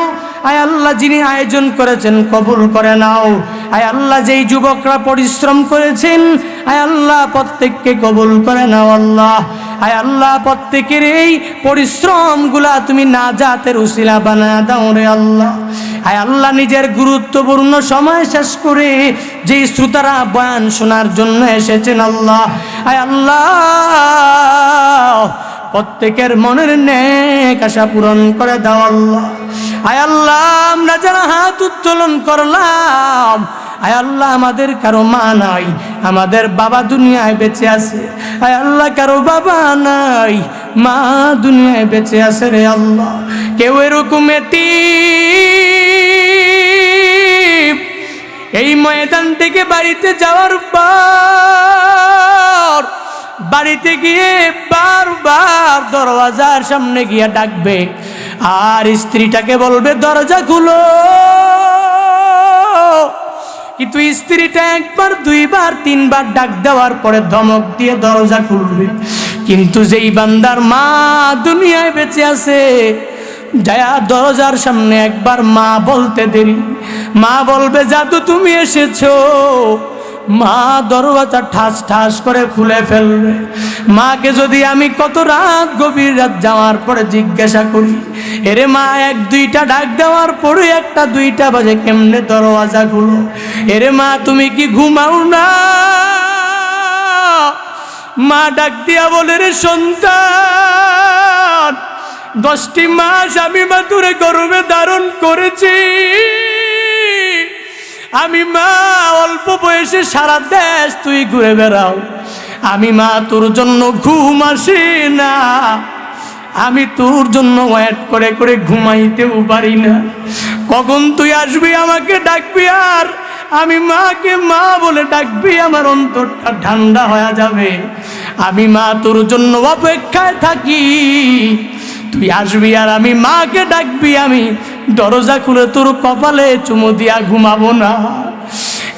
আয় আল্লাহ, যিনি আয়োজন করেছেন কবুল করে নাও। আয় আল্লাহ, যেই যুবকরা পরিশ্রম করেছেন আয় আল্লাহ প্রত্যেককে কবুল করে নাও আল্লাহ। আয় আল্লাহ, প্রত্যেকের এই পরিশ্রমগুলা তুমি নাজাতের উসিলা বানায় দাও রে আল্লাহ। আয় আল্লাহ, নিজের গুরুত্বপূর্ণ সময় শেষ করে যেই শ্রোতারা বয়ান শোনার জন্য এসেছেন আল্লাহ, আয় আল্লাহ প্রত্যেকের মনের নেক আশা পূরণ করে দাও আল্লাহ। আয় আল্লাহ, আমরা যারা হাত উত্তোলন করলাম আয় আল্লাহ, আমাদের কারো মা নাই, আমাদের বাবা দুনিয়ায় বেঁচে আছে। আয় আল্লাহ, কারো বাবা নাই, মা দুনিয়ায় বেঁচে আছে রে আল্লাহ। কেউ এরকম এতিম এই ময়দান থেকে বাড়িতে যাওয়ার পর বাড়িতে গিয়ে বারবার দরওয়াজার সামনে গিয়ে ডাকবে আর স্ত্রীটাকে বলবে দরজা খুলো, কিন্তু স্ত্রীটা 1 বার 2 বার 3 বার ডাক দেওয়ার পরে ধমক দিয়ে দরজা খুলবে। কিন্তু যেই বান্দার মা দুনিয়ায় বেঁচে আছে, যায়া দরজার সামনে একবার মা বলতে দেরি, মা বলবে জাদু তুমি এসেছো, মা দরওয়াজা ঠাস ঠাস করে খুলে ফেলবে। মাকে যদি আমি কত রাত গভীর রাত যাওয়ার পরে জিজ্ঞাসা করি, এরে মা 1-2টা ডাক দেওয়ার পরে 1-2টা বাজে কেমনে দরওয়াজা খুলো? এরে মা তুমি কি ঘুমাও না? মা ডাক দিয়া বলে, রে সন্তান, 10টি মাস আমি মা তোরে গর্ভে ধারণ করেছি। আমি মা অল্প বয়সে সারা দেশ তুই ঘুরে বেড়াও, আমি মা তোর জন্য ঘুম আসে না, আমি তোর জন্য ওয়েট করে করে ঘুমাইতেও পারি না। কখন তুই আসবি আমাকে ডাকবি, আর আমি মাকে মা বলে ডাকবি, আমার অন্তরটা ঠান্ডা হয়ে যাবে। আমি মা তোর জন্য অপেক্ষায় থাকি, তুই আসবি আর আমি মাকে ডাকবি, আমি দরজা খুলে তোর কপালে চুমু দিয়া ঘুমাবো না।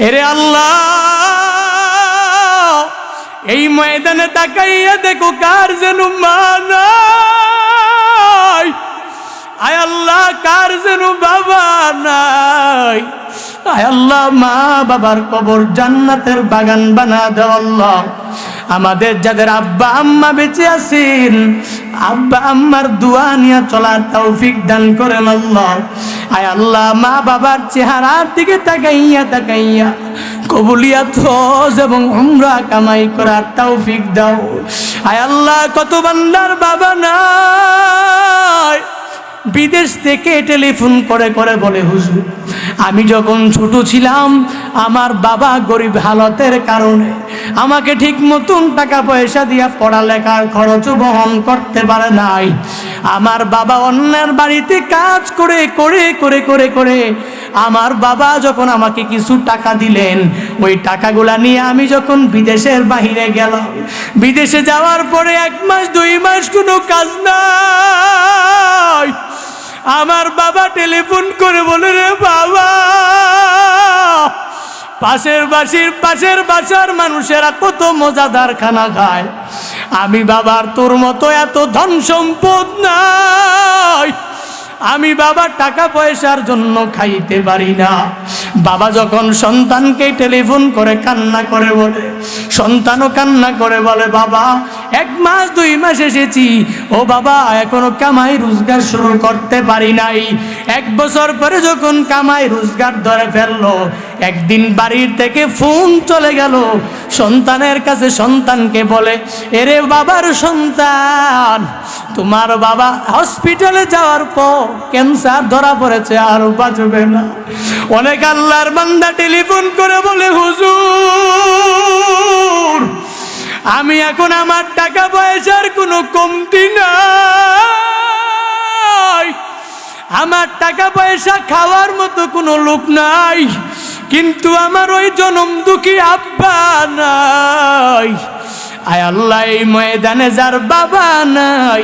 এরে আল্লাহ, এই ময়দানে তাকাইয়া দেখো কার যেন মা নাই। আয় আল্লাহ, কার যেন বাবা নাই। আয় আল্লাহ, মা বাবার কবর জান্নাতের বাগান বানা দাও আল্লাহ। আমাদের যাদের আব্বা আম্মা বেঁচে আছেন, আব্বা আম্মার দোয়া নিয়ে চলার তৌফিক দান করেন আল্লাহ। আয় আল্লাহ, মা বাবার চেহারার দিকে তাকাইয়া তাকাইয়া কবুলিয়াত হজ এবং উমরা কামাই করার তৌফিক দাও। আয় আল্লাহ, কত বান্দার বাবা নাই, বিদেশ থেকে টেলিফোন করে করে বলে, হুজুর আমি যখন ছোট ছিলাম আমার বাবা গরিব হালতের কারণে আমাকে ঠিক মতন টাকা পয়সা দিয়া পড়ালেখার খরচ বহন করতে পারে নাই। আমার বাবা অন্যের বাড়িতে কাজ করে করে করে করে করে আমার বাবা যখন আমাকে কিছু টাকা দিলেন, ওই টাকাগুলা নিয়ে আমি যখন বিদেশের বাহিরে গেলাম, বিদেশে যাওয়ার পরে 1 মাস 2 মাস কোনো কাজ নাই, আমার বাবা টেলিফোন করে বলে, রে বাবা পাশের বাসার মানুষেরা কত মজাদার খানা খায়, আমি বাবার তোর মতো এত ধন সম্পদ নাই, আমি বাবা টাকা পয়সার জন্য খাইতে পারি না। বাবা যখন সন্তানকে টেলিফোন করে কান্না করে বলে, সন্তানও কান্না করে বলে, বাবা 1 মাস 2 মাস এসেছি, ও বাবা এখনো কামাই রোজগার শুরু করতে পারি নাই। 1 বছর পরে যখন কামাই রোজগার ধরে ফেললো, একদিন বাড়ির থেকে ফোন চলে গেল সন্তানের কাছে, সন্তানকে বলে, এরে বাবার সন্তান, তোমার বাবা হসপিটালে যাওয়ার পর ক্যান্সার ধরা পড়েছে, আর বাঁচবে না। অনেক আল্লাহর বান্দা টেলিফোন করে বলে, হুজুর আমি এখন আমার টাকা পয়সার কোনো কমতি নাই, আমার টাকা পয়সা খাওয়ার মতো কোনো লোক নাই, কিন্তু আমার ওই জনম দুঃখী আব্বা নাই। আয় আল্লাহ এই ময়দানে যার বাবা নাই,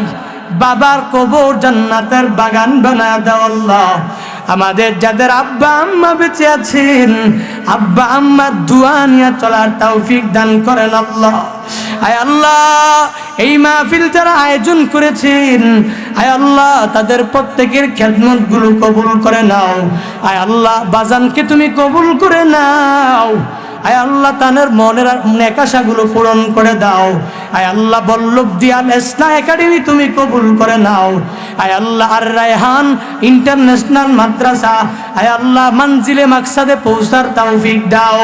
বাবার কবর জান্নাতের বাগান বানা দাও আল্লাহ। আমাদের যাদের আব্বা আম্মা বেঁচে আছেন, আব্বা আম্মার দোয়া নিয়ে চলার তৌফিক দান করেন আল্লাহ। আয় আল্লাহ এই মাহফিল যারা আয়োজন করেছেন, আয় আল্লাহ তাদের প্রত্যেকের খেদমতগুলো কবুল করে নাও। আয় আল্লাহ বাজানকে তুমি কবুল করে নাও। আয় আল্লাহ তাদের মনের নেক আশাগুলো পূরণ করে দাও। আয় আল্লাহ বল্লভ দিয়াল ইসলাম একাডেমি তুমি কবুল করে নাও। আয় আল্লাহ আর রায়হান ইন্টারন্যাশনাল মাদ্রাসা, আয় আল্লাহ মঞ্জিলে মাকসাদে পৌঁছার তৌফিক দাও।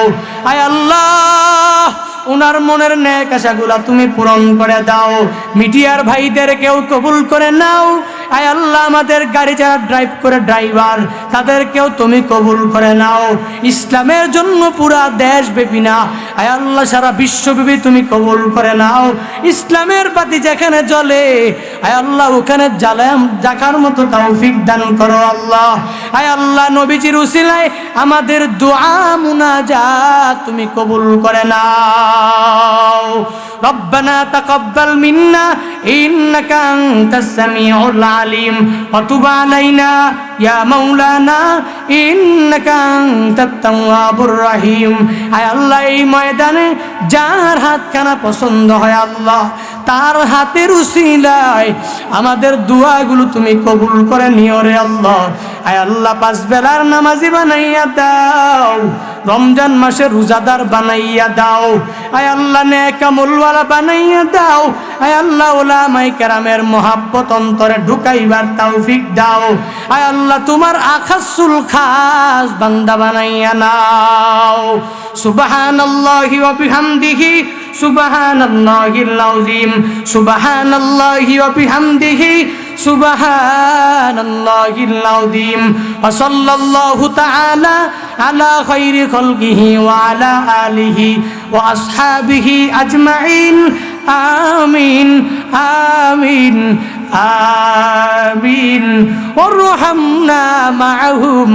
আয় আল্লাহ ওনার মনের নেক আশাগুলা তুমি পূরণ করে দাও। মিডিয়ার ভাইদেরকেও কবুল করে নাও। আয় আল্লাহ আমাদের গাড়ি যারা ড্রাইভ করে ড্রাইভার, তাদেরকেও তুমি কবুল করে নাও। ইসলামের জন্য পুরা দেশব্যাপী না, আয় আল্লাহ সারা বিশ্বব্যাপী তুমি কবুল করে নাও। ইসলামের বাতি যেখানে জ্বলে, আয় আল্লাহ ওখানে জ্বালাম জাকার মতো তৌফিক দান করো আল্লাহ। আয় আল্লাহ নবীজির উসিলায় আমাদের দোয়া মুনাজাত তুমি কবুল করে নাও। রব্বানা তাকাব্বাল মিন্না ইন্নাকা আনতাস সামিউল আলিম ওয়া তুব আলাইনা ইয়া মাওলানা ইন্নাকা আনতাত তাওয়াবুর রহিম। আয় আল্লাহ এই ময়দানে যার হাতখানা পছন্দ হয় আল্লাহ, তার হাতের উসিলায় আমাদের দোয়াগুলো তুমি কবুল করে নিও রে আল্লাহ। আয় আল্লাহ 5 বেলার নামাজি বানাইয়া দাও, রমজান মাসে রোজাদার বানাইয়া দাও। আয় আল্লাহ নেক আমলওয়ালা বানাইয়া দাও। আয় আল্লাহ উলামায়ে কেরামের মহব্বত অন্তরে ঢুকাইবার তৌফিক দাও। আয় আল্লাহ তোমার আখাসুল খাস বান্দা বানাইয়া নাও। সুবহানাল্লাহি ওয়া বিহামদিহি সুবহানাল্লাহিল আযীম সুবহানাল্লাহি ওয়া বিহামদিহি সুবহানাল্লাহিল আযীম ওয়া সাল্লাল্লাহু তাআলা আলা খায়রি খালকিহি ওয়া আলা আলিহি ওয়া আসহাবিহি আজমাইন। আমিন আমিন আমিন। ওয়ারহামনা মাআহুম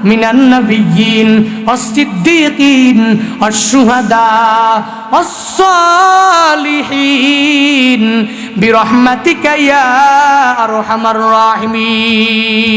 মিনান নাবিয়্যিন ওয়াস-সিদ্দীকিন ওয়াশ-শুহাদা ওয়াস-সালিহিন বিরহমাতিকা ইয়া আরহামার রাহিমিন।